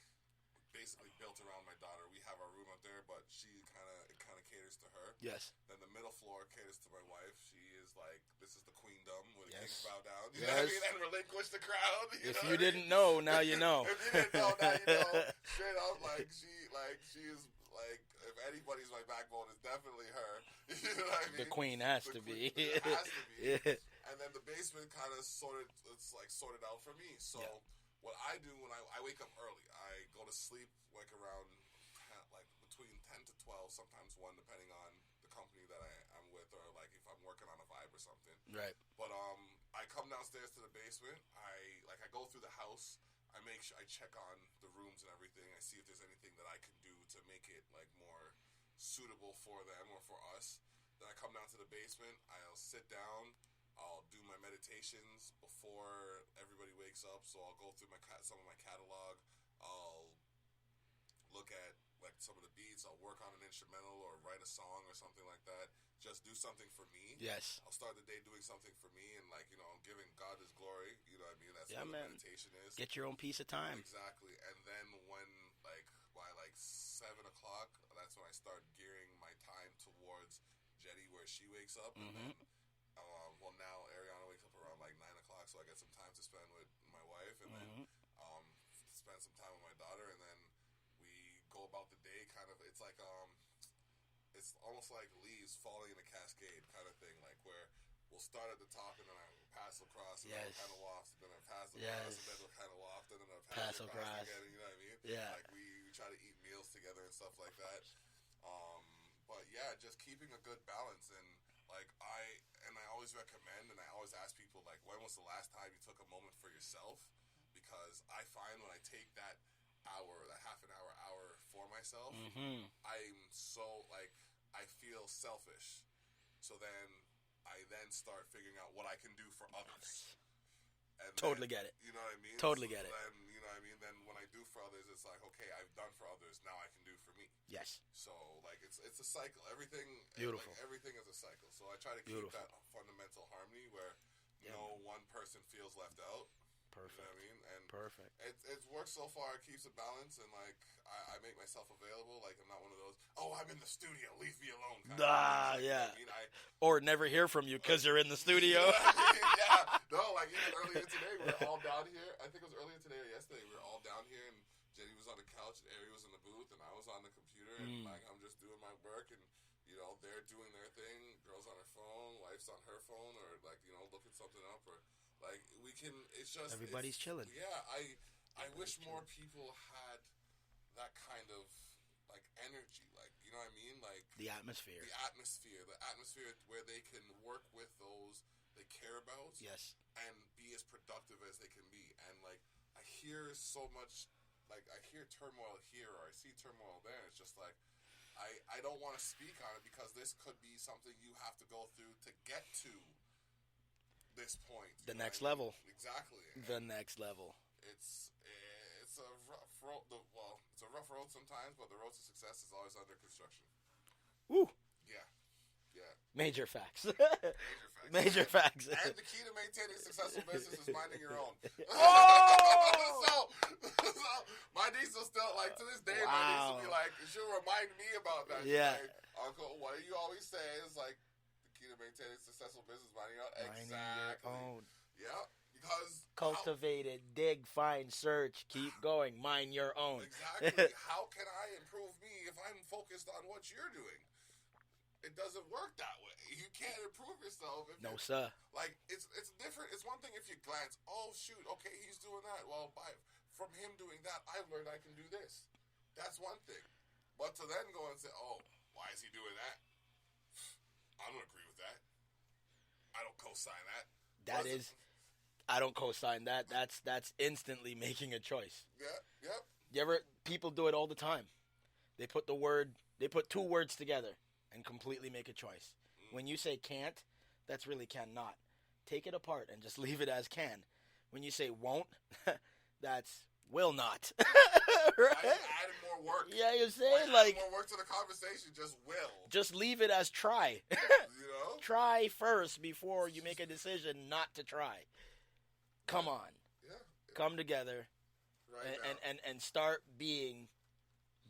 basically built around my daughter. We have our room up there, but it kind of caters to her. Yes. Then the middle floor caters to my wife. She is like, this is the queendom where the kings bow down. You know what I mean? And relinquish the crown. If you didn't know, now you know. If you didn't know, now you know. Straight up, she is like, if anybody's my backbone, it's definitely her. You know what I mean? The queen has to be. It has to be. Yeah. And then the basement kind of sorted out for me. So. Yeah. What I do when I wake up early, I go to sleep like around between 10 to 12, sometimes 1, depending on the company that I'm with or like if I'm working on a vibe or something. Right. But I come downstairs to the basement. I go through the house. I make sure I check on the rooms and everything. I see if there's anything that I can do to make it like more suitable for them or for us. Then I come down to the basement. I'll sit down. I'll do my meditations before everybody wakes up, so I'll go through some of my catalog. I'll look at like some of the beats. I'll work on an instrumental or write a song or something like that. Just do something for me. Yes. I'll start the day doing something for me and giving God His glory. You know what I mean? That's what meditation is. Get your own piece of time. Exactly. And then when by 7 o'clock, that's when I start gearing my time towards Jetty where she wakes up. And then now Ariana wakes up around 9 o'clock, so I get some time to spend with my wife, and then spend some time with my daughter, and then we go about the day. Kind of, it's like it's almost like leaves falling in a cascade kind of thing, like where we'll start at the top and then I pass across, and then I'll kind of waft, and then I pass across, and then we'll kind of waft, and then I pass across again. You know what I mean? Yeah. Like we try to eat meals together and stuff like that. But yeah, just keeping a good balance and. I always recommend and I always ask people, when was the last time you took a moment for yourself? Because I find when I take that half an hour for myself, I'm so, I feel selfish. So then I start figuring out what I can do for others. And totally get it. You know what I mean? Totally get it. Then, you know what I mean? Then when I do for others, it's like, okay, I've done for others, now I can do for me. Yes. So, it's a cycle. Everything, beautiful. Everything is a cycle. So I try to keep that fundamental harmony where no one person feels left out. Perfect. You know what I mean? And perfect. It's worked so far. It keeps a balance, and like I make myself available. Like I'm not one of those. Oh, I'm in the studio. Leave me alone. Kind of yeah. You know what I mean? Or never hear from you because you're in the studio. Yeah. No, like even earlier today, we were all down here. I think it was earlier today or yesterday. We were all down here, and Jenny was on the couch, and Ari was in the booth, and I was on the computer, and like I'm just doing my work, and you know they're doing their thing. Girls on her phone, wife's on her phone, or like you know looking something up, or like we can. It's just everybody's chilling. Yeah, I wish more people had that kind of like energy, like you know what I mean, like the atmosphere where they can work with those they care about, yes, and be as productive as they can be. And like I hear so much, like I hear turmoil here or I see turmoil there. It's just like I don't want to speak on it because this could be something you have to go through to get to this point. The next level. Exactly. The next level. It's a rough road. It's a rough road sometimes, but the road to success is always under construction. Woo. Yeah. Major facts. Major facts. Major facts. And the key to maintaining a successful business is minding your own. Oh! so my niece will still, like, to this day, my niece will be like, she'll remind me about that. Yeah. Like, Uncle, what do you always say? It's like, the key to maintaining a successful business is minding your own. Exactly. Your own. Yeah. Because cultivate it, dig, find, search, keep going, mind your own. Exactly. How can I improve me if I'm focused on what you're doing? It doesn't work that way. You can't improve yourself. No, sir. Like, it's different. It's one thing if you glance, oh, shoot, okay, he's doing that. Well, from him doing that, I've learned I can do this. That's one thing. But to then go and say, oh, why is he doing that? I don't agree with that. I don't co-sign that. I don't co-sign that. That's instantly making a choice. Yeah, People do it all the time. They put two words together and completely make a choice. When you say can't, that's really cannot. Take it apart and just leave it as can. When you say won't, that's will not. Right? I added more work. Yeah, you're saying like more work to the conversation. Just will. Just leave it as try. You know? Try first before you make a decision not to try. Come on. Yeah. Come together. Right and start being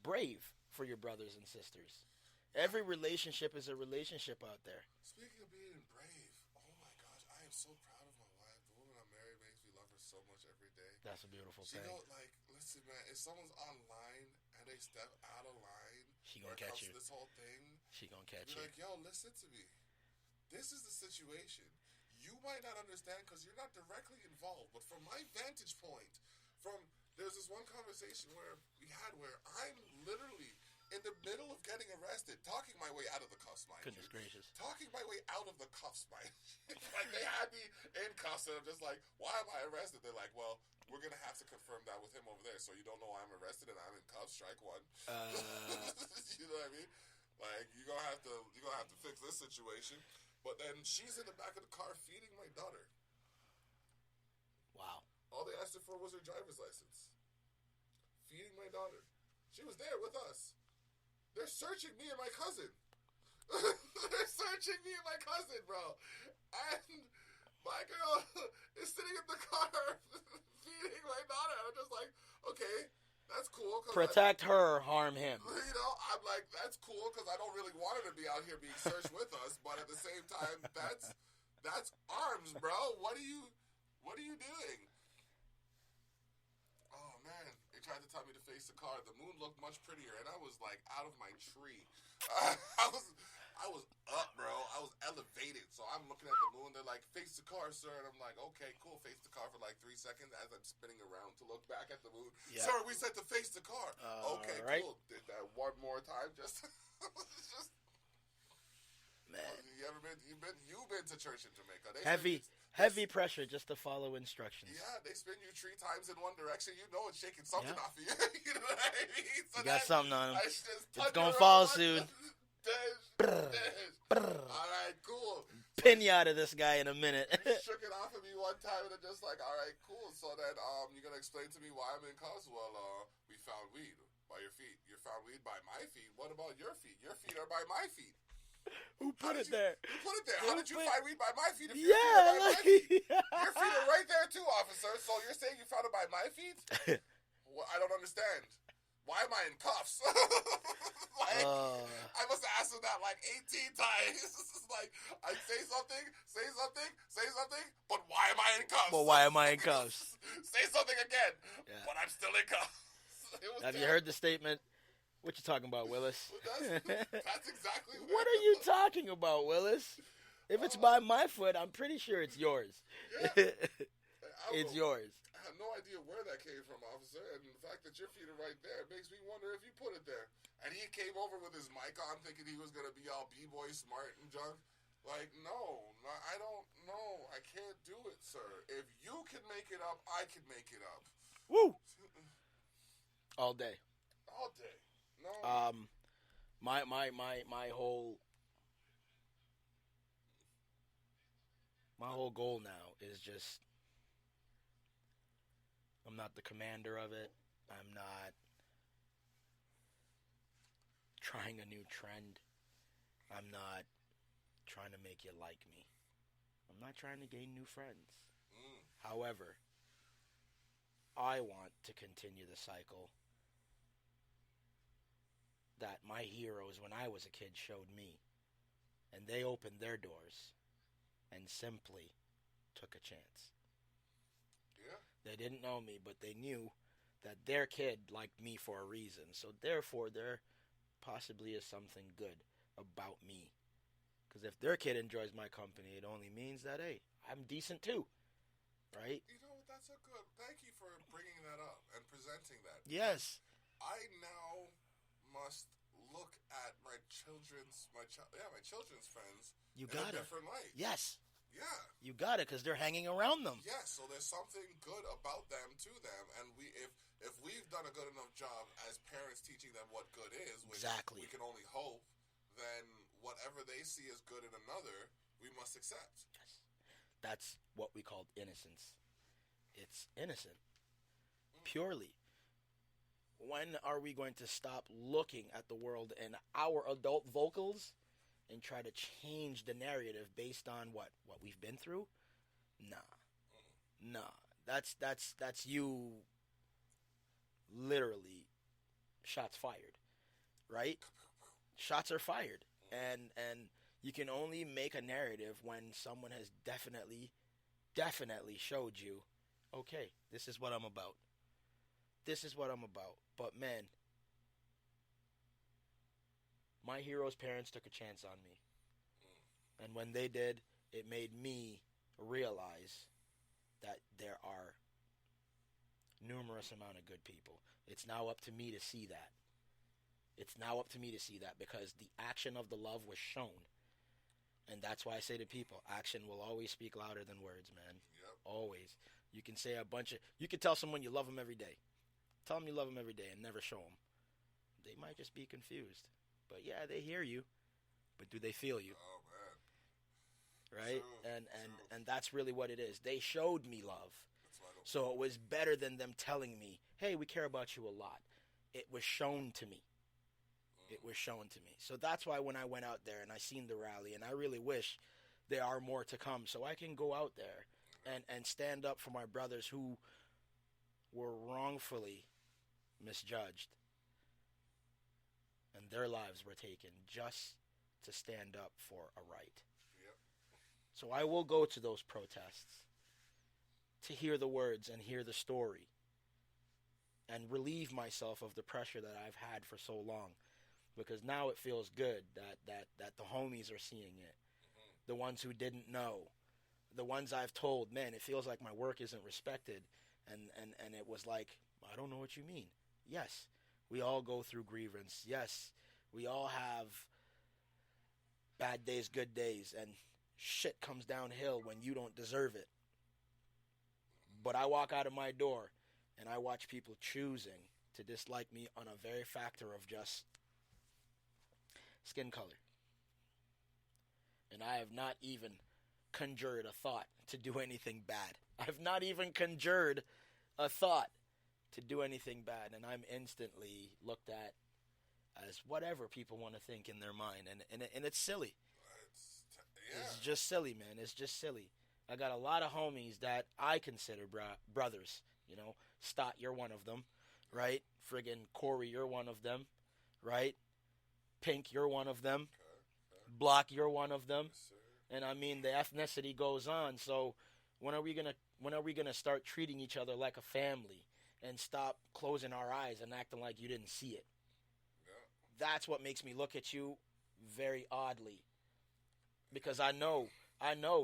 brave for your brothers and sisters. Every relationship is a relationship out there. Speaking of being brave, oh my gosh, I am so proud of my wife. The woman I'm married makes me love her so much every day. That's a beautiful thing. She don't like, listen, man, if someone's online and they step out of line, she gonna catch you. This whole thing, she gonna catch you. Like, yo, listen to me. This is the situation. You might not understand because you're not directly involved, but from my vantage point, there's this one conversation where I'm literally in the middle of getting arrested, talking my way out of the cuffs, mind you. Goodness gracious. Talking my way out of the cuffs, mind you. Like, they had me in cuffs, and I'm just like, why am I arrested? They're like, well, we're going to have to confirm that with him over there, so you don't know I'm arrested and I'm in cuffs, strike one. You know what I mean? Like, you're gonna have to fix this situation. But then she's in the back of the car feeding my daughter. Wow. All they asked her for was her driver's license. Feeding my daughter. She was there with us. They're searching me and my cousin. They're searching me and my cousin, bro. And my girl is sitting in the car feeding my daughter. I'm just like, okay, that's cool. Protect her, harm him. You know, I'm like, that's cool because I don't really want her to be out here being searched with us. But at the same time, that's arms, bro. What are you doing? Oh, man. They tried to tell me to face the car. The moon looked much prettier, and I was like out of my tree. I was up, bro. I was elevated. So I'm looking at the moon. They're like, face the car, sir. And I'm like, okay, cool. Face the car for like 3 seconds as I'm spinning around to look back at the moon. Yeah. Sir, we said to face the car. Okay, right. Cool. Did that one more time. Just man. You've been to church in Jamaica. Heavy pressure just to follow instructions. Yeah, they spin you 3 times in one direction. You know it's shaking something off of you. You know what I mean? So you got something on him. It's gonna fall soon. Alright, cool. Pinata this guy in a minute. He shook it off of me one time and I'm just like, alright, cool. So then you're gonna explain to me why I'm in cuffs? Well, we found weed by your feet. You found weed by my feet. What about your feet? Your feet are by my feet. Who put it there? Who put it there? How did you find weed by my feet if your feet are by my feet? Your feet are right there too. officer. So you're saying you found it by my feet? Well, I don't understand. Why am I in cuffs? I must have asked him that like 18 times. Like, I say something, but why am I in cuffs? Well, why am I in cuffs? Say something again, but I'm still in cuffs. Have you heard the statement? What you talking about, Willis? That's exactly what are you talking about, Willis? If it's by my foot, I'm pretty sure it's yours. Yeah. It's yours. I have no idea where that came from, officer, and the fact that your feet are right there makes me wonder if you put it there. And he came over with his mic on thinking he was going to be all b-boy smart and junk. Like, no, I don't know. I can't do it, sir. If you can make it up, I can make it up. Woo! All day. All day. No. My whole goal now is just, I'm not the commander of it. I'm not trying a new trend. I'm not trying to make you like me. I'm not trying to gain new friends. However, I want to continue the cycle that my heroes when I was a kid showed me. And they opened their doors and simply took a chance. Yeah. They didn't know me, but they knew that their kid liked me for a reason. So therefore, there possibly is something good about me. Because if their kid enjoys my company, it only means that, hey, I'm decent too. Right? You know, that's a good... Thank you for bringing that up and presenting that. Yes. I now must look at my children's friends in a different light. Yes. Yeah. You got it, because they're hanging around them. Yeah, so there's something good about them to them, and if we've done a good enough job as parents teaching them what good is, which exactly. we can only hope, then whatever they see as good in another, we must accept. Yes. That's what we call innocence. It's innocent. Purely. When are we going to stop looking at the world in our adult vocals and try to change the narrative based on what we've been through? Nah. That's you literally shots fired. Right? Shots are fired. And you can only make a narrative when someone has definitely showed you, okay, this is what I'm about. This is what I'm about. But man, my hero's parents took a chance on me. And when they did, it made me realize that there are numerous amount of good people. It's now up to me to see that. It's now up to me to see that, because the action of the love was shown. And that's why I say to people, action will always speak louder than words, man. Yep. Always. You can say you can tell someone you love them every day. Tell them you love them every day and never show them. They might just be confused. But yeah, they hear you. But do they feel you? Oh, man. Right? True, and that's really what it is. They showed me love. So it was better than them telling me, hey, we care about you a lot. It was shown to me. It was shown to me. So that's why when I went out there and I seen the rally, and I really wish there are more to come so I can go out there and stand up for my brothers who were wrongfully misjudged and their lives were taken just to stand up for a right. Yep. So I will go to those protests to hear the words and hear the story and relieve myself of the pressure that I've had for so long. Because now it feels good that the homies are seeing it. The ones who didn't know. The ones I've told, man, it feels like my work isn't respected. And it was like, I don't know what you mean. Yes, we all go through grievance. Yes, we all have bad days, good days, and shit comes downhill when you don't deserve it. But I walk out of my door and I watch people choosing to dislike me on a very factor of just skin color. And I have not even conjured a thought to do anything bad. I've not even conjured a thought to do anything bad. And I'm instantly looked at as whatever people want to think in their mind. And it's silly. It's just silly, man. It's just silly. I got a lot of homies that I consider brothers. You know, Stott, you're one of them, right? Friggin' Corey, you're one of them, right? Pink, you're one of them. Okay. Block, you're one of them. Yes, sir. And I mean, the ethnicity goes on. So when are we gonna start treating each other like a family and stop closing our eyes and acting like you didn't see it? Yeah. That's what makes me look at you very oddly, because I know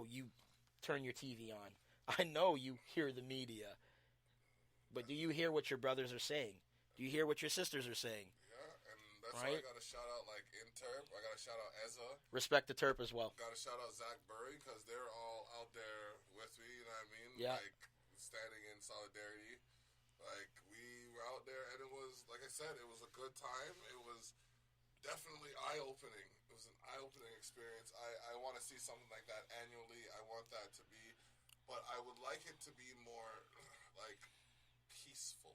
you turn your TV on. I know you hear the media. But do you hear what your brothers are saying? Do you hear what your sisters are saying? Yeah, and that's right? why I got to shout out like Interp. I got to shout out Ezra. Respect the Terp as well. Got to shout out Zach Burry because they're all out there with me. You know what I mean? Yeah. Like standing in solidarity. Like we were out there, and it was like I said, it was a good time. It was definitely eye-opening. It was an eye-opening experience. I want to see something like that annually. I want that to be, but I would like it to be more like peaceful.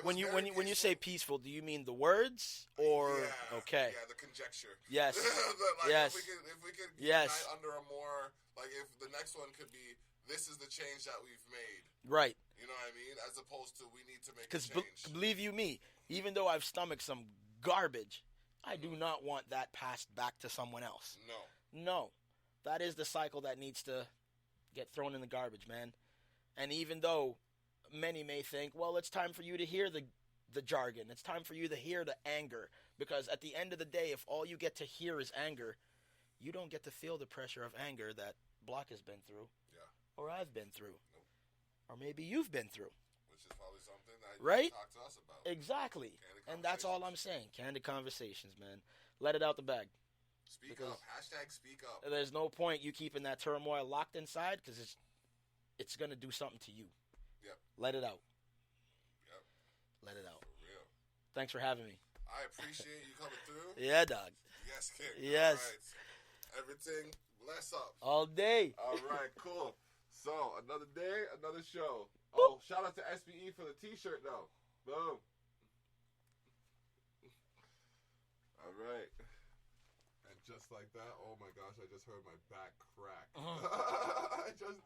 When you say peaceful, do you mean the words or okay? Yeah, the conjecture. Yes. Like, yes. If we could yes. unite under a more like if the next one could be this is the change that we've made. Right. You know what I mean? As opposed to we need to make a Because change. believe you me, even though I've stomached some garbage, I do not want that passed back to someone else. No. That is the cycle that needs to get thrown in the garbage, man. And even though many may think, well, it's time for you to hear the jargon. It's time for you to hear the anger. Because at the end of the day, if all you get to hear is anger, you don't get to feel the pressure of anger that Block has been through. Yeah. Or I've been through. Nope. Or maybe you've been through. Which is probably something that right? you talk to us about. Exactly. And that's all I'm saying. Candid Conversations, man. Let it out the bag. Speak up. Hashtag speak up. There's no point you keeping that turmoil locked inside because it's going to do something to you. Yep. Let it out. Yep. Let it out. For real. Thanks for having me. I appreciate you coming through. Yeah, dog. Yes, King. Yes. All right. Everything bless up. All day. All right, cool. So, another day, another show. Oh, shout out to SBE for the t-shirt, though. Boom. All right. And just like that, oh my gosh, I just heard my back crack. I just...